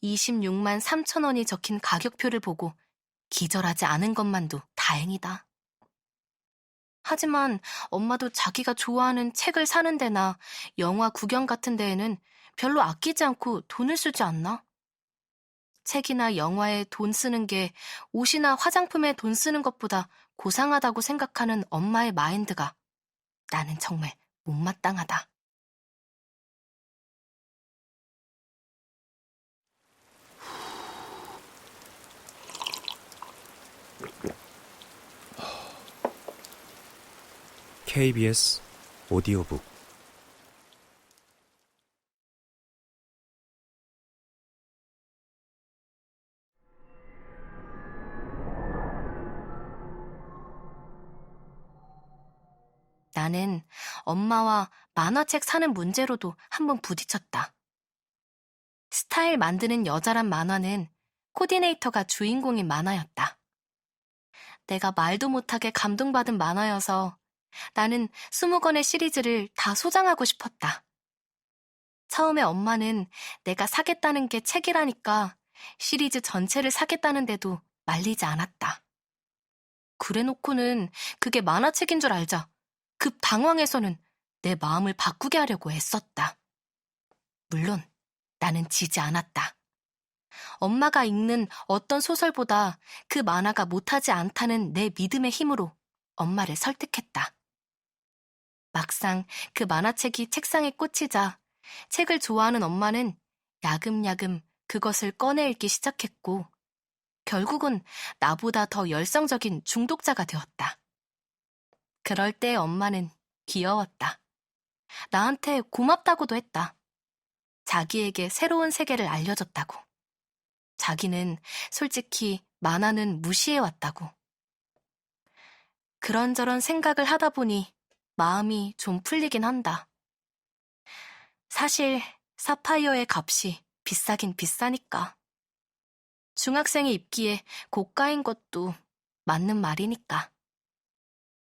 26만 3천 원이 적힌 가격표를 보고 기절하지 않은 것만도 다행이다. 하지만 엄마도 자기가 좋아하는 책을 사는 데나 영화 구경 같은 데에는 별로 아끼지 않고 돈을 쓰지 않나? 책이나 영화에 돈 쓰는 게 옷이나 화장품에 돈 쓰는 것보다 고상하다고 생각하는 엄마의 마인드가 나는 정말 못마땅하다. KBS 오디오북 나는 엄마와 만화책 사는 문제로도 한번 부딪혔다. 스타일 만드는 여자란 만화는 코디네이터가 주인공인 만화였다. 내가 말도 못하게 감동받은 만화여서 나는 20권의 시리즈를 다 소장하고 싶었다. 처음에 엄마는 내가 사겠다는 게 책이라니까 시리즈 전체를 사겠다는데도 말리지 않았다. 그래놓고는 그게 만화책인 줄 알자 급 당황해서는 내 마음을 바꾸게 하려고 애썼다. 물론 나는 지지 않았다. 엄마가 읽는 어떤 소설보다 그 만화가 못하지 않다는 내 믿음의 힘으로 엄마를 설득했다. 막상 그 만화책이 책상에 꽂히자 책을 좋아하는 엄마는 야금야금 그것을 꺼내 읽기 시작했고 결국은 나보다 더 열성적인 중독자가 되었다. 그럴 때 엄마는 귀여웠다. 나한테 고맙다고도 했다. 자기에게 새로운 세계를 알려줬다고. 자기는 솔직히 만화는 무시해왔다고. 그런저런 생각을 하다 보니 마음이 좀 풀리긴 한다. 사실 사파이어의 값이 비싸긴 비싸니까. 중학생이 입기에 고가인 것도 맞는 말이니까.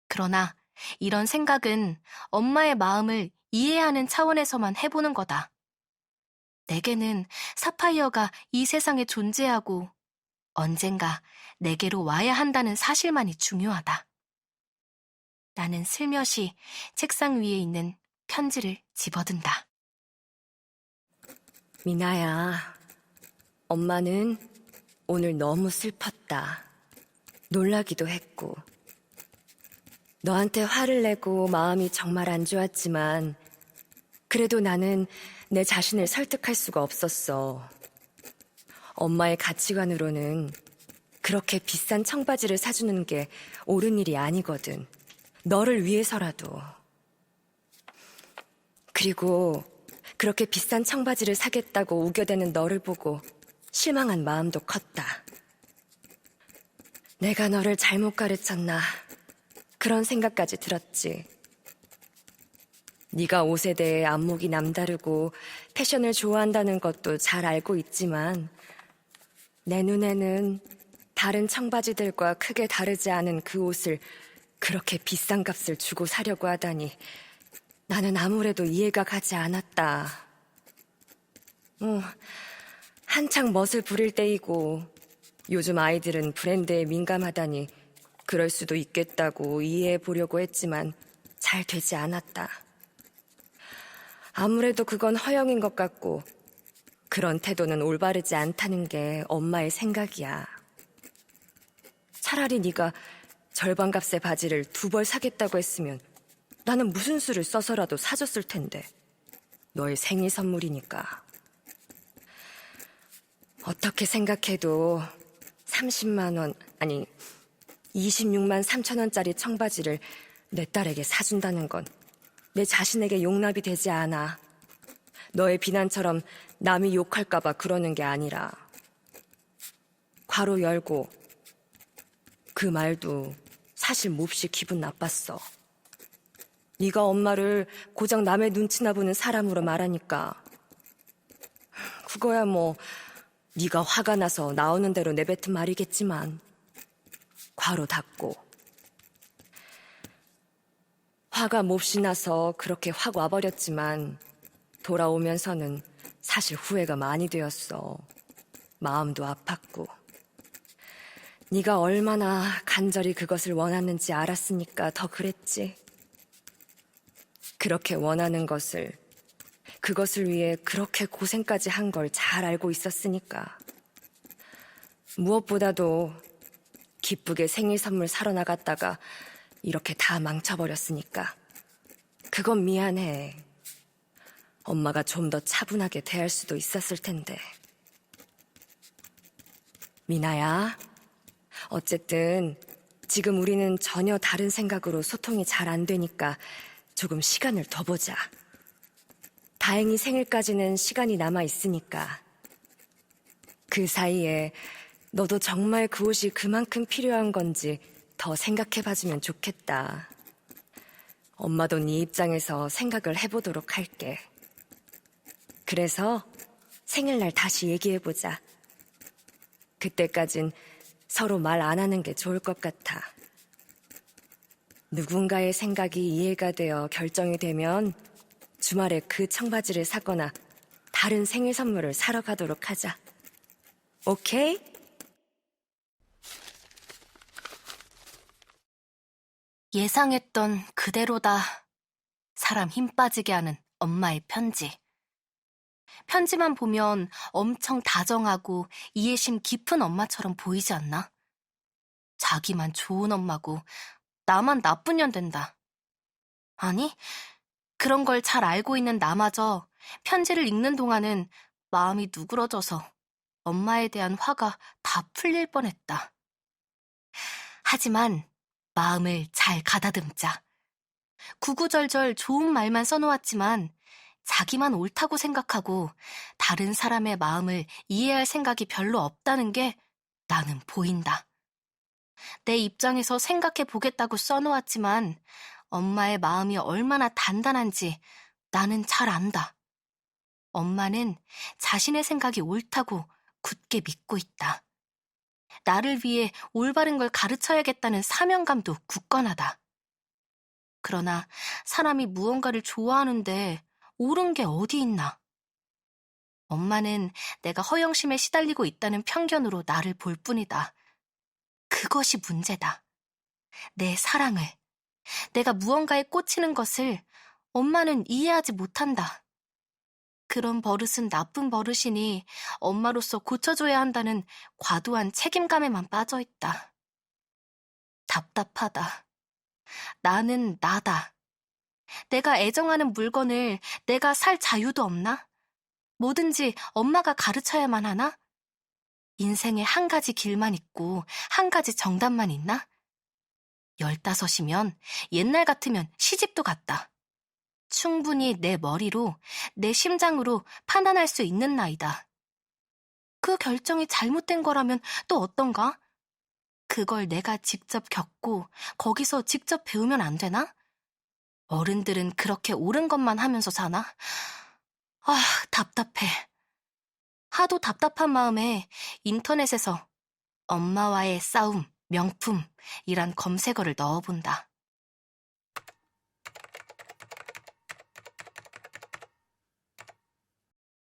그러나 이런 생각은 엄마의 마음을 이해하는 차원에서만 해보는 거다. 내게는 사파이어가 이 세상에 존재하고 언젠가 내게로 와야 한다는 사실만이 중요하다. 나는 슬며시 책상 위에 있는 편지를 집어든다. 미나야, 엄마는 오늘 너무 슬펐다. 놀라기도 했고. 너한테 화를 내고 마음이 정말 안 좋았지만 그래도 나는 내 자신을 설득할 수가 없었어. 엄마의 가치관으로는 그렇게 비싼 청바지를 사주는 게 옳은 일이 아니거든. 너를 위해서라도. 그리고 그렇게 비싼 청바지를 사겠다고 우겨대는 너를 보고 실망한 마음도 컸다. 내가 너를 잘못 가르쳤나 그런 생각까지 들었지. 네가 옷에 대해 안목이 남다르고 패션을 좋아한다는 것도 잘 알고 있지만 내 눈에는 다른 청바지들과 크게 다르지 않은 그 옷을 그렇게 비싼 값을 주고 사려고 하다니 나는 아무래도 이해가 가지 않았다. 한창 멋을 부릴 때이고 요즘 아이들은 브랜드에 민감하다니 그럴 수도 있겠다고 이해해 보려고 했지만 잘 되지 않았다. 아무래도 그건 허영인 것 같고 그런 태도는 올바르지 않다는 게 엄마의 생각이야. 차라리 네가 절반 값의 바지를 2벌 사겠다고 했으면 나는 무슨 수를 써서라도 사줬을 텐데. 너의 생일 선물이니까. 어떻게 생각해도 30만 원, 아니 26만 3천 원짜리 청바지를 내 딸에게 사준다는 건 내 자신에게 용납이 되지 않아. 너의 비난처럼 남이 욕할까봐 그러는 게 아니라. 괄호 열고 그 말도 사실 몹시 기분 나빴어. 네가 엄마를 고작 남의 눈치나 보는 사람으로 말하니까. 그거야 뭐 네가 화가 나서 나오는 대로 내뱉은 말이겠지만. 괄호 닫고. 화가 몹시 나서 그렇게 확 와버렸지만 돌아오면서는 사실 후회가 많이 되었어. 마음도 아팠고. 네가 얼마나 간절히 그것을 원하는지 알았으니까 더 그랬지. 그렇게 원하는 것을, 그것을 위해 그렇게 고생까지 한 걸 잘 알고 있었으니까. 무엇보다도 기쁘게 생일 선물 사러 나갔다가 이렇게 다 망쳐버렸으니까. 그건 미안해. 엄마가 좀 더 차분하게 대할 수도 있었을 텐데. 미나야, 어쨌든 지금 우리는 전혀 다른 생각으로 소통이 잘 안 되니까 조금 시간을 더 보자. 다행히 생일까지는 시간이 남아 있으니까. 그 사이에 너도 정말 그 옷이 그만큼 필요한 건지 더 생각해봐주면 좋겠다. 엄마도 네 입장에서 생각을 해보도록 할게. 그래서 생일날 다시 얘기해보자. 그때까진 서로 말 안 하는 게 좋을 것 같아. 누군가의 생각이 이해가 되어 결정이 되면 주말에 그 청바지를 사거나 다른 생일 선물을 사러 가도록 하자. 오케이? 예상했던 그대로다. 사람 힘 빠지게 하는 엄마의 편지. 편지만 보면 엄청 다정하고 이해심 깊은 엄마처럼 보이지 않나? 자기만 좋은 엄마고 나만 나쁜 년 된다. 아니, 그런 걸 잘 알고 있는 나마저 편지를 읽는 동안은 마음이 누그러져서 엄마에 대한 화가 다 풀릴 뻔했다. 하지만 마음을 잘 가다듬자. 구구절절 좋은 말만 써놓았지만 자기만 옳다고 생각하고 다른 사람의 마음을 이해할 생각이 별로 없다는 게 나는 보인다. 내 입장에서 생각해 보겠다고 써놓았지만 엄마의 마음이 얼마나 단단한지 나는 잘 안다. 엄마는 자신의 생각이 옳다고 굳게 믿고 있다. 나를 위해 올바른 걸 가르쳐야겠다는 사명감도 굳건하다. 그러나 사람이 무언가를 좋아하는데 옳은 게 어디 있나? 엄마는 내가 허영심에 시달리고 있다는 편견으로 나를 볼 뿐이다. 그것이 문제다. 내 사랑을, 내가 무언가에 꽂히는 것을 엄마는 이해하지 못한다. 그런 버릇은 나쁜 버릇이니 엄마로서 고쳐줘야 한다는 과도한 책임감에만 빠져있다. 답답하다. 나는 나다. 내가 애정하는 물건을 내가 살 자유도 없나? 뭐든지 엄마가 가르쳐야만 하나? 인생에 한 가지 길만 있고 한 가지 정답만 있나? 15이면 옛날 같으면 시집도 갔다. 충분히 내 머리로, 내 심장으로 판단할 수 있는 나이다. 그 결정이 잘못된 거라면 또 어떤가? 그걸 내가 직접 겪고 거기서 직접 배우면 안 되나? 어른들은 그렇게 옳은 것만 하면서 사나? 아, 답답해. 하도 답답한 마음에 인터넷에서 엄마와의 싸움, 명품이란 검색어를 넣어본다.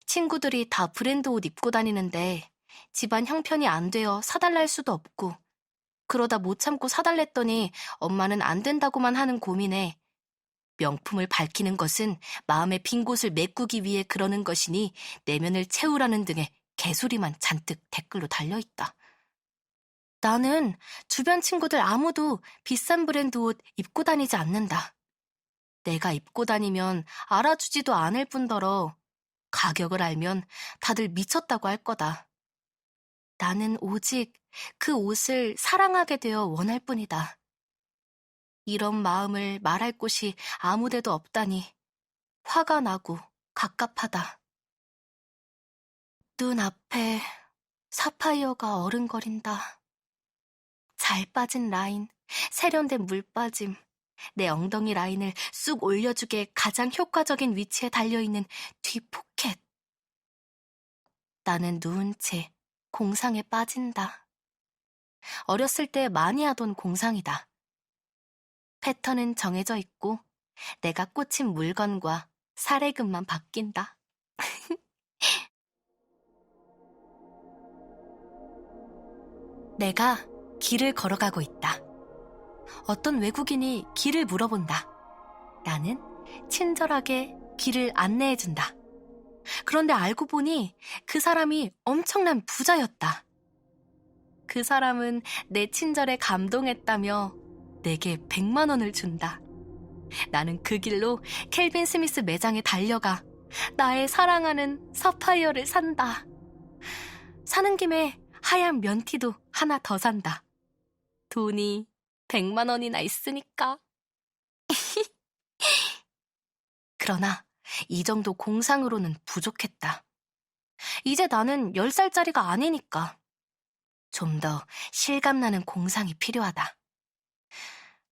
친구들이 다 브랜드 옷 입고 다니는데 집안 형편이 안 되어 사달라 할 수도 없고, 그러다 못 참고 사달랬더니 엄마는 안 된다고만 하는 고민에 명품을 밝히는 것은 마음의 빈 곳을 메꾸기 위해 그러는 것이니 내면을 채우라는 등의 개소리만 잔뜩 댓글로 달려있다. 나는 주변 친구들 아무도 비싼 브랜드 옷 입고 다니지 않는다. 내가 입고 다니면 알아주지도 않을 뿐더러 가격을 알면 다들 미쳤다고 할 거다. 나는 오직 그 옷을 사랑하게 되어 원할 뿐이다. 이런 마음을 말할 곳이 아무데도 없다니 화가 나고 갑갑하다. 눈앞에 사파이어가 어른거린다. 잘 빠진 라인, 세련된 물빠짐, 내 엉덩이 라인을 쑥 올려주게 가장 효과적인 위치에 달려있는 뒤 포켓. 나는 누운 채 공상에 빠진다. 어렸을 때 많이 하던 공상이다. 패턴은 정해져 있고 내가 꽂힌 물건과 사례금만 바뀐다. 내가 길을 걸어가고 있다. 어떤 외국인이 길을 물어본다. 나는 친절하게 길을 안내해준다. 그런데 알고 보니 그 사람이 엄청난 부자였다. 그 사람은 내 친절에 감동했다며 내게 100만 원을 준다. 나는 그 길로 켈빈 스미스 매장에 달려가 나의 사랑하는 사파이어를 산다. 사는 김에 하얀 면티도 하나 더 산다. 돈이 100만 원이나 있으니까. 그러나 이 정도 공상으로는 부족했다. 이제 나는 10살짜리가 아니니까 좀 더 실감나는 공상이 필요하다.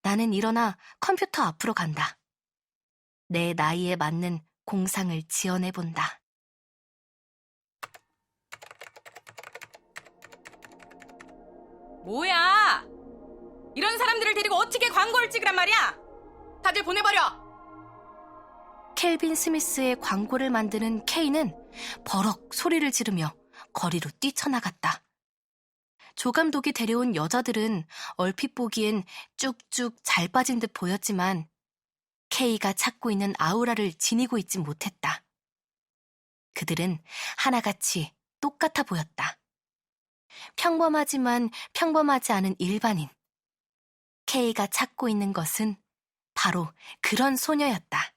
나는 일어나 컴퓨터 앞으로 간다. 내 나이에 맞는 공상을 지어내본다. 뭐야? 이런 사람들을 데리고 어떻게 광고를 찍으란 말이야? 다들 보내버려! 켈빈 스미스의 광고를 만드는 K는 버럭 소리를 지르며 거리로 뛰쳐나갔다. 조감독이 데려온 여자들은 얼핏 보기엔 쭉쭉 잘 빠진 듯 보였지만 K가 찾고 있는 아우라를 지니고 있지 못했다. 그들은 하나같이 똑같아 보였다. 평범하지만 평범하지 않은 일반인. K가 찾고 있는 것은 바로 그런 소녀였다.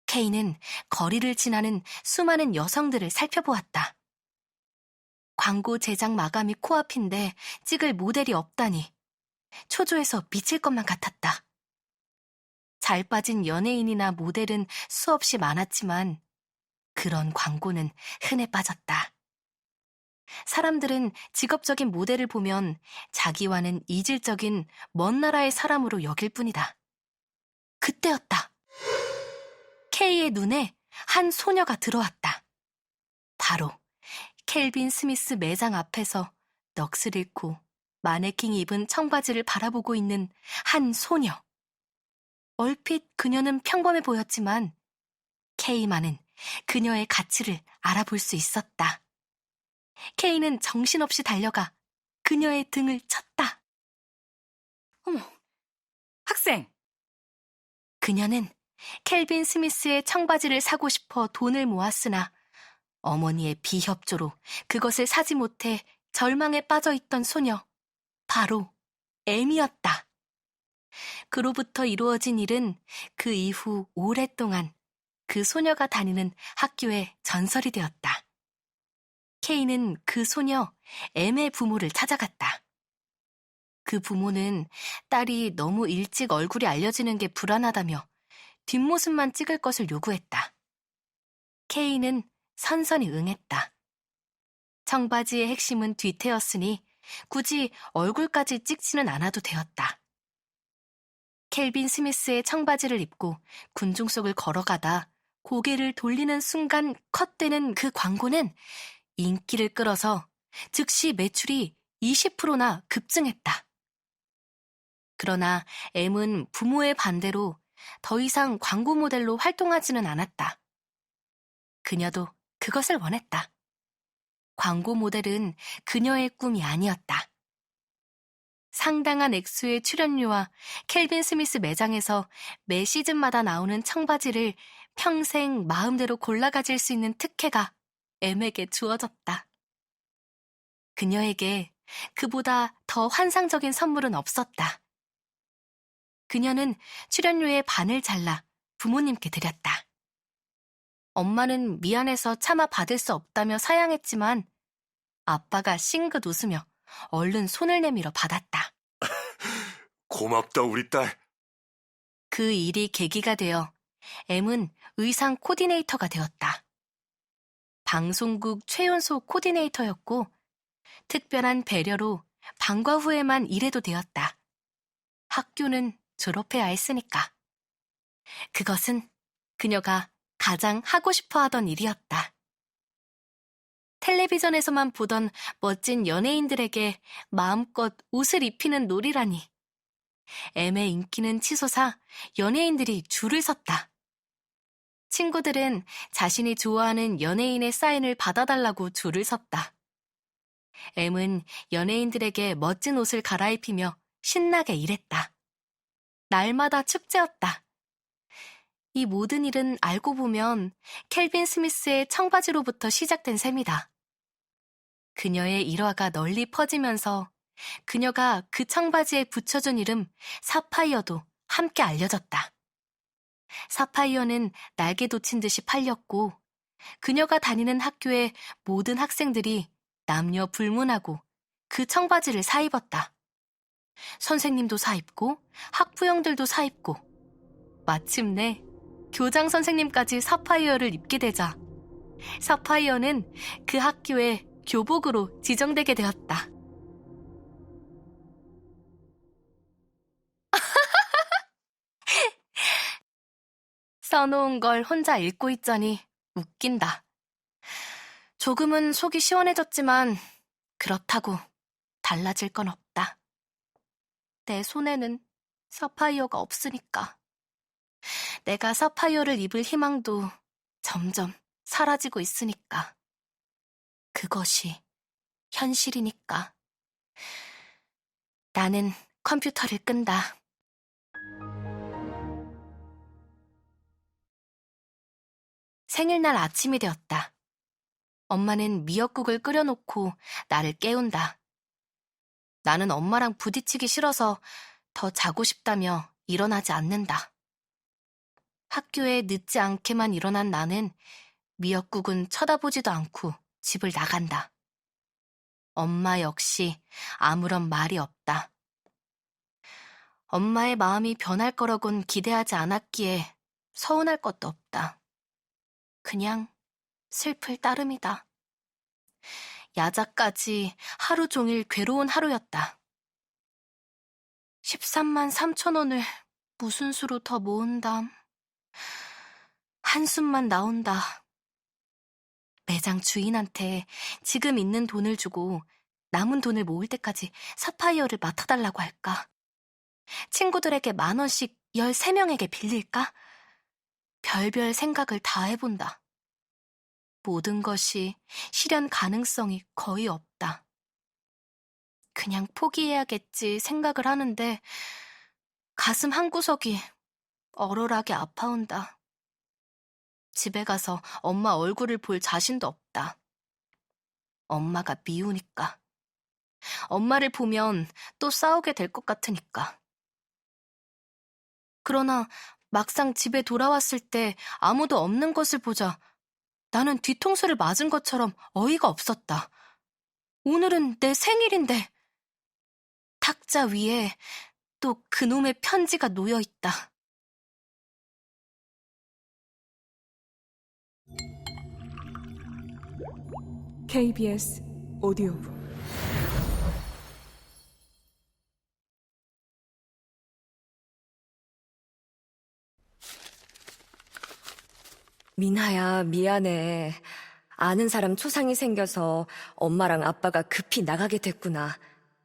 K는 거리를 지나는 수많은 여성들을 살펴보았다. 광고 제작 마감이 코앞인데 찍을 모델이 없다니 초조해서 미칠 것만 같았다. 잘 빠진 연예인이나 모델은 수없이 많았지만 그런 광고는 흔해 빠졌다. 사람들은 직업적인 모델을 보면 자기와는 이질적인 먼 나라의 사람으로 여길 뿐이다. 그때였다. K의 눈에 한 소녀가 들어왔다. 바로 켈빈 스미스 매장 앞에서 넋을 잃고 마네킹이 입은 청바지를 바라보고 있는 한 소녀. 얼핏 그녀는 평범해 보였지만 K만은 그녀의 가치를 알아볼 수 있었다. K는 정신없이 달려가 그녀의 등을 쳤다. 어머, 학생! 그녀는 켈빈 스미스의 청바지를 사고 싶어 돈을 모았으나 어머니의 비협조로 그것을 사지 못해 절망에 빠져있던 소녀, 바로 M이었다. 그로부터 이루어진 일은 그 이후 오랫동안 그 소녀가 다니는 학교의 전설이 되었다. K는 그 소녀 M의 부모를 찾아갔다. 그 부모는 딸이 너무 일찍 얼굴이 알려지는 게 불안하다며 뒷모습만 찍을 것을 요구했다. K는 선선히 응했다. 청바지의 핵심은 뒤태였으니 굳이 얼굴까지 찍지는 않아도 되었다. 켈빈 스미스의 청바지를 입고 군중 속을 걸어가다 고개를 돌리는 순간 컷되는 그 광고는 인기를 끌어서 즉시 매출이 20%나 급증했다. 그러나 M은 부모의 반대로 더 이상 광고 모델로 활동하지는 않았다. 그녀도 그것을 원했다. 광고 모델은 그녀의 꿈이 아니었다. 상당한 액수의 출연료와 켈빈 스미스 매장에서 매 시즌마다 나오는 청바지를 평생 마음대로 골라 가질 수 있는 특혜가 M에게 주어졌다. 그녀에게 그보다 더 환상적인 선물은 없었다. 그녀는 출연료의 반을 잘라 부모님께 드렸다. 엄마는 미안해서 차마 받을 수 없다며 사양했지만 아빠가 싱긋 웃으며 얼른 손을 내밀어 받았다. 고맙다, 우리 딸. 그 일이 계기가 되어 M은 의상 코디네이터가 되었다. 방송국 최연소 코디네이터였고 특별한 배려로 방과 후에만 일해도 되었다. 학교는 졸업해야 했으니까. 그것은 그녀가 가장 하고 싶어 하던 일이었다. 텔레비전에서만 보던 멋진 연예인들에게 마음껏 옷을 입히는 놀이라니. M의 인기는 치솟아 연예인들이 줄을 섰다. 친구들은 자신이 좋아하는 연예인의 사인을 받아달라고 줄을 섰다. M은 연예인들에게 멋진 옷을 갈아입히며 신나게 일했다. 날마다 축제였다. 이 모든 일은 알고 보면 켈빈 스미스의 청바지로부터 시작된 셈이다. 그녀의 일화가 널리 퍼지면서 그녀가 그 청바지에 붙여준 이름 사파이어도 함께 알려졌다. 사파이어는 날개 돋친 듯이 팔렸고 그녀가 다니는 학교의 모든 학생들이 남녀 불문하고 그 청바지를 사입었다. 선생님도 사입고 학부형들도 사입고 마침내 교장 선생님까지 사파이어를 입게 되자 사파이어는 그 학교의 교복으로 지정되게 되었다. 써놓은 걸 혼자 읽고 있자니 웃긴다. 조금은 속이 시원해졌지만 그렇다고 달라질 건 없다. 내 손에는 사파이어가 없으니까. 내가 사파이어를 입을 희망도 점점 사라지고 있으니까. 그것이 현실이니까. 나는 컴퓨터를 끈다. 생일날 아침이 되었다. 엄마는 미역국을 끓여놓고 나를 깨운다. 나는 엄마랑 부딪히기 싫어서 더 자고 싶다며 일어나지 않는다. 학교에 늦지 않게만 일어난 나는 미역국은 쳐다보지도 않고 집을 나간다. 엄마 역시 아무런 말이 없다. 엄마의 마음이 변할 거라곤 기대하지 않았기에 서운할 것도 없다. 그냥 슬플 따름이다. 야자까지 하루 종일 괴로운 하루였다. 13만 3천 원을 무슨 수로 더 모은담. 한숨만 나온다. 매장 주인한테 지금 있는 돈을 주고 남은 돈을 모을 때까지 사파이어를 맡아달라고 할까? 친구들에게 10,000원씩 13명에게 빌릴까? 별별 생각을 다 해본다. 모든 것이 실현 가능성이 거의 없다. 그냥 포기해야겠지 생각을 하는데 가슴 한구석이 얼얼하게 아파온다. 집에 가서 엄마 얼굴을 볼 자신도 없다. 엄마가 미우니까. 엄마를 보면 또 싸우게 될 것 같으니까. 그러나 막상 집에 돌아왔을 때 아무도 없는 것을 보자 나는 뒤통수를 맞은 것처럼 어이가 없었다. 오늘은 내 생일인데 탁자 위에 또 그놈의 편지가 놓여 있다. KBS 오디오북 미나야, 미안해. 아는 사람 초상이 생겨서 엄마랑 아빠가 급히 나가게 됐구나.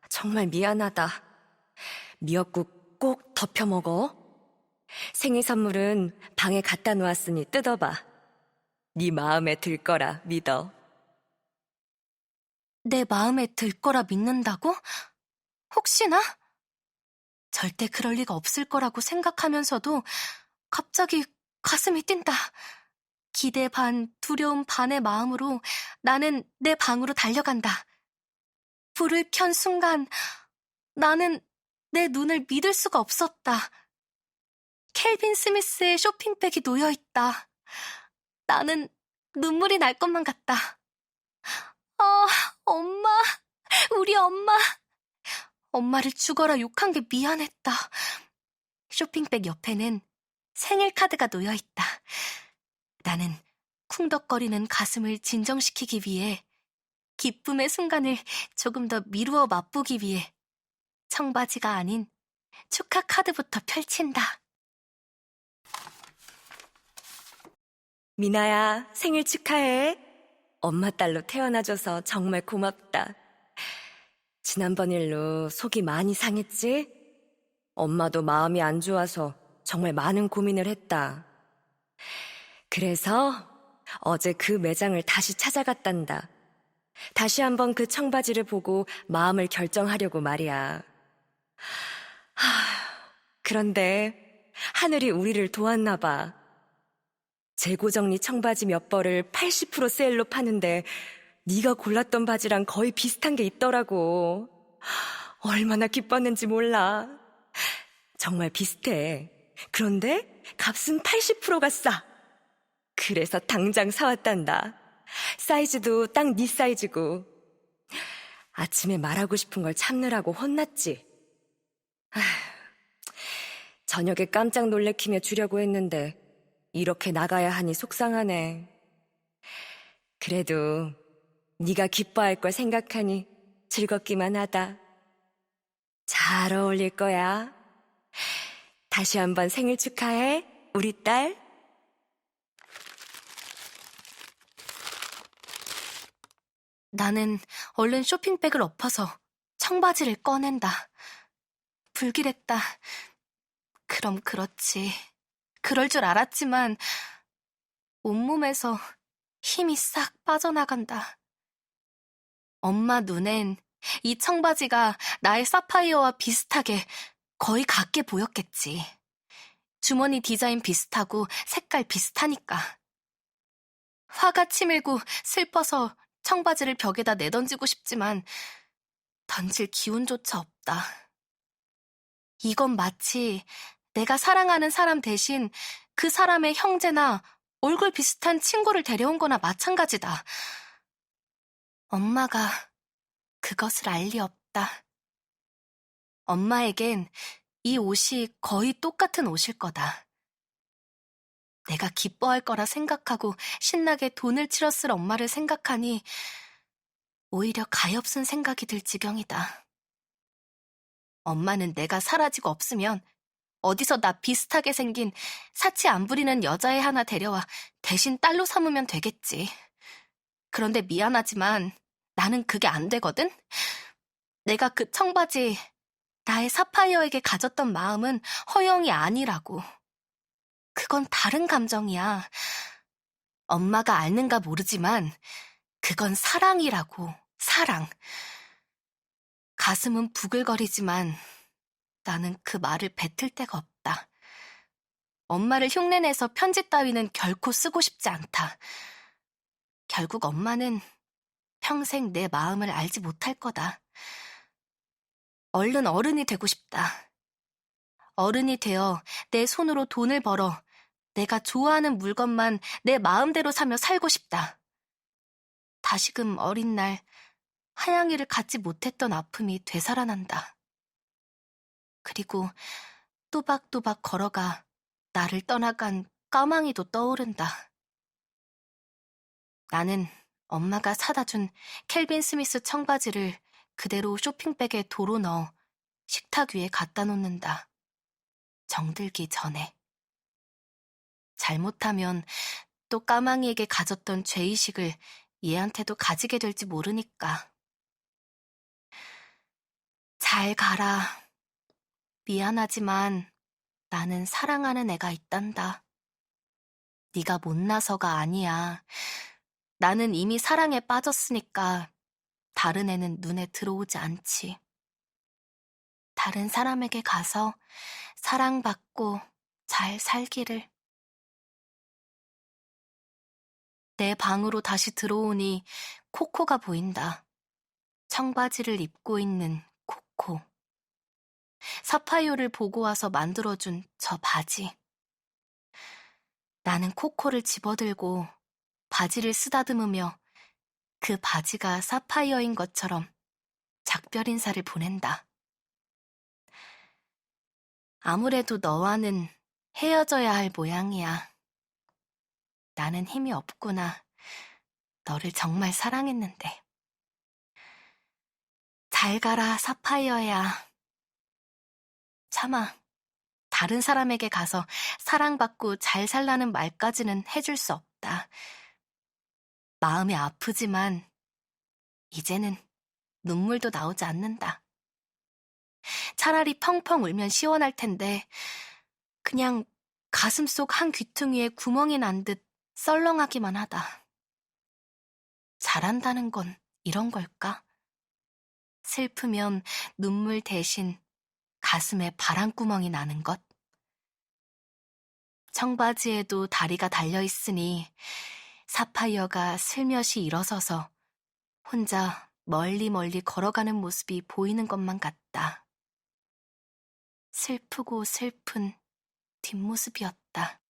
정말 미안하다. 미역국 꼭 덮여 먹어. 생일 선물은 방에 갖다 놓았으니 뜯어봐. 네 마음에 들 거라 믿어. 내 마음에 들 거라 믿는다고? 혹시나? 절대 그럴 리가 없을 거라고 생각하면서도 갑자기 가슴이 뛴다. 기대 반, 두려움 반의 마음으로 나는 내 방으로 달려간다. 불을 켠 순간 나는 내 눈을 믿을 수가 없었다. 켈빈 스미스의 쇼핑백이 놓여있다. 나는 눈물이 날 것만 같다. 엄마, 우리 엄마. 엄마를 죽어라 욕한 게 미안했다. 쇼핑백 옆에는 생일 카드가 놓여있다. 나는 쿵덕거리는 가슴을 진정시키기 위해, 기쁨의 순간을 조금 더 미루어 맛보기 위해 청바지가 아닌 축하 카드부터 펼친다. 미나야, 생일 축하해. 엄마 딸로 태어나줘서 정말 고맙다. 지난번 일로 속이 많이 상했지? 엄마도 마음이 안 좋아서 정말 많은 고민을 했다. 그래서 어제 그 매장을 다시 찾아갔단다. 다시 한번 그 청바지를 보고 마음을 결정하려고 말이야. 그런데 하늘이 우리를 도왔나 봐. 재고정리 청바지 몇 벌을 80% 세일로 파는데 네가 골랐던 바지랑 거의 비슷한 게 있더라고. 얼마나 기뻤는지 몰라. 정말 비슷해. 그런데 값은 80%가 싸. 그래서 당장 사왔단다. 사이즈도 딱 네 사이즈고. 아침에 말하고 싶은 걸 참느라고 혼났지. 저녁에 깜짝 놀래키며 주려고 했는데 이렇게 나가야 하니 속상하네. 그래도 네가 기뻐할 걸 생각하니 즐겁기만 하다. 잘 어울릴 거야. 다시 한번 생일 축하해, 우리 딸. 나는 얼른 쇼핑백을 엎어서 청바지를 꺼낸다. 불길했다. 그럼 그렇지. 그럴 줄 알았지만 온몸에서 힘이 싹 빠져나간다. 엄마 눈엔 이 청바지가 나의 사파이어와 비슷하게 거의 같게 보였겠지. 주머니 디자인 비슷하고 색깔 비슷하니까. 화가 치밀고 슬퍼서 청바지를 벽에다 내던지고 싶지만 던질 기운조차 없다. 이건 마치 내가 사랑하는 사람 대신 그 사람의 형제나 얼굴 비슷한 친구를 데려온 거나 마찬가지다. 엄마가 그것을 알 리 없다. 엄마에겐 이 옷이 거의 똑같은 옷일 거다. 내가 기뻐할 거라 생각하고 신나게 돈을 치렀을 엄마를 생각하니 오히려 가엾은 생각이 들 지경이다. 엄마는 내가 사라지고 없으면 어디서 나 비슷하게 생긴 사치 안 부리는 여자애 하나 데려와 대신 딸로 삼으면 되겠지. 그런데 미안하지만 나는 그게 안 되거든? 내가 그 청바지 나의 사파이어에게 가졌던 마음은 허영이 아니라고. 그건 다른 감정이야. 엄마가 아는가 모르지만 그건 사랑이라고, 사랑. 가슴은 부글거리지만 나는 그 말을 뱉을 데가 없다. 엄마를 흉내내서 편지 따위는 결코 쓰고 싶지 않다. 결국 엄마는 평생 내 마음을 알지 못할 거다. 얼른 어른이 되고 싶다. 어른이 되어 내 손으로 돈을 벌어 내가 좋아하는 물건만 내 마음대로 사며 살고 싶다. 다시금 어린 날 하양이를 갖지 못했던 아픔이 되살아난다. 그리고 또박또박 걸어가 나를 떠나간 까망이도 떠오른다. 나는 엄마가 사다 준 켈빈 스미스 청바지를 그대로 쇼핑백에 도로 넣어 식탁 위에 갖다 놓는다. 정들기 전에. 잘못하면 또 까망이에게 가졌던 죄의식을 얘한테도 가지게 될지 모르니까. 잘 가라. 미안하지만 나는 사랑하는 애가 있단다. 네가 못나서가 아니야. 나는 이미 사랑에 빠졌으니까 다른 애는 눈에 들어오지 않지. 다른 사람에게 가서 사랑받고 잘 살기를. 내 방으로 다시 들어오니 코코가 보인다. 청바지를 입고 있는 코코. 사파이어를 보고 와서 만들어준 저 바지. 나는 코코를 집어들고 바지를 쓰다듬으며 그 바지가 사파이어인 것처럼 작별 인사를 보낸다. 아무래도 너와는 헤어져야 할 모양이야. 나는 힘이 없구나. 너를 정말 사랑했는데. 잘 가라, 사파이어야. 차마, 다른 사람에게 가서 사랑받고 잘 살라는 말까지는 해줄 수 없다. 마음이 아프지만 이제는 눈물도 나오지 않는다. 차라리 펑펑 울면 시원할 텐데 그냥 가슴 속 한 귀퉁이에 구멍이 난 듯 썰렁하기만 하다. 잘한다는 건 이런 걸까? 슬프면 눈물 대신 가슴에 바람구멍이 나는 것. 청바지에도 다리가 달려있으니 사파이어가 슬며시 일어서서 혼자 멀리 걸어가는 모습이 보이는 것만 같다. 슬프고 슬픈 뒷모습이었다.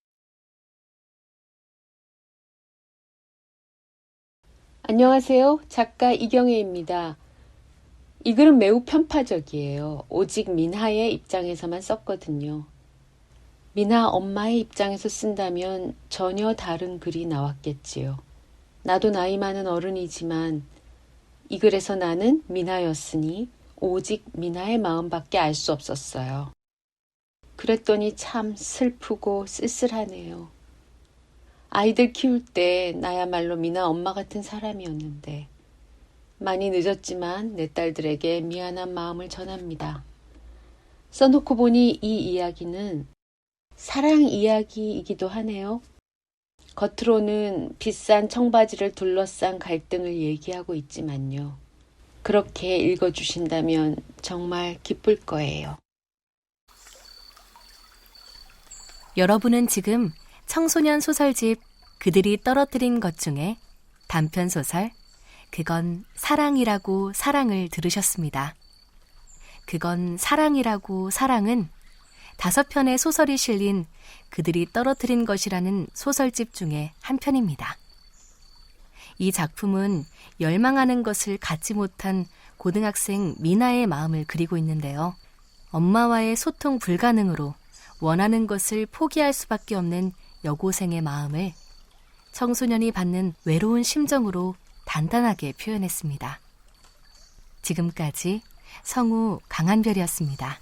안녕하세요. 작가 이경혜입니다. 이 글은 매우 편파적이에요. 오직 민하의 입장에서만 썼거든요. 민하 엄마의 입장에서 쓴다면 전혀 다른 글이 나왔겠지요. 나도 나이 많은 어른이지만 이 글에서 나는 민하였으니 오직 민하의 마음밖에 알 수 없었어요. 그랬더니 참 슬프고 쓸쓸하네요. 아이들 키울 때 나야말로 민하 엄마 같은 사람이었는데 많이 늦었지만 내 딸들에게 미안한 마음을 전합니다. 써놓고 보니 이 이야기는 사랑 이야기이기도 하네요. 겉으로는 비싼 청바지를 둘러싼 갈등을 얘기하고 있지만요. 그렇게 읽어주신다면 정말 기쁠 거예요. 여러분은 지금 청소년 소설집 그들이 떨어뜨린 것 중에 단편소설 그건 사랑이라고 사랑을 들으셨습니다. 그건 사랑이라고 사랑은 5편의 소설이 실린 그들이 떨어뜨린 것이라는 소설집 중에 한 편입니다. 이 작품은 열망하는 것을 갖지 못한 고등학생 미나의 마음을 그리고 있는데요. 엄마와의 소통 불가능으로 원하는 것을 포기할 수밖에 없는 여고생의 마음을 청소년이 받는 외로운 심정으로 단단하게 표현했습니다. 지금까지 성우 강한별이었습니다.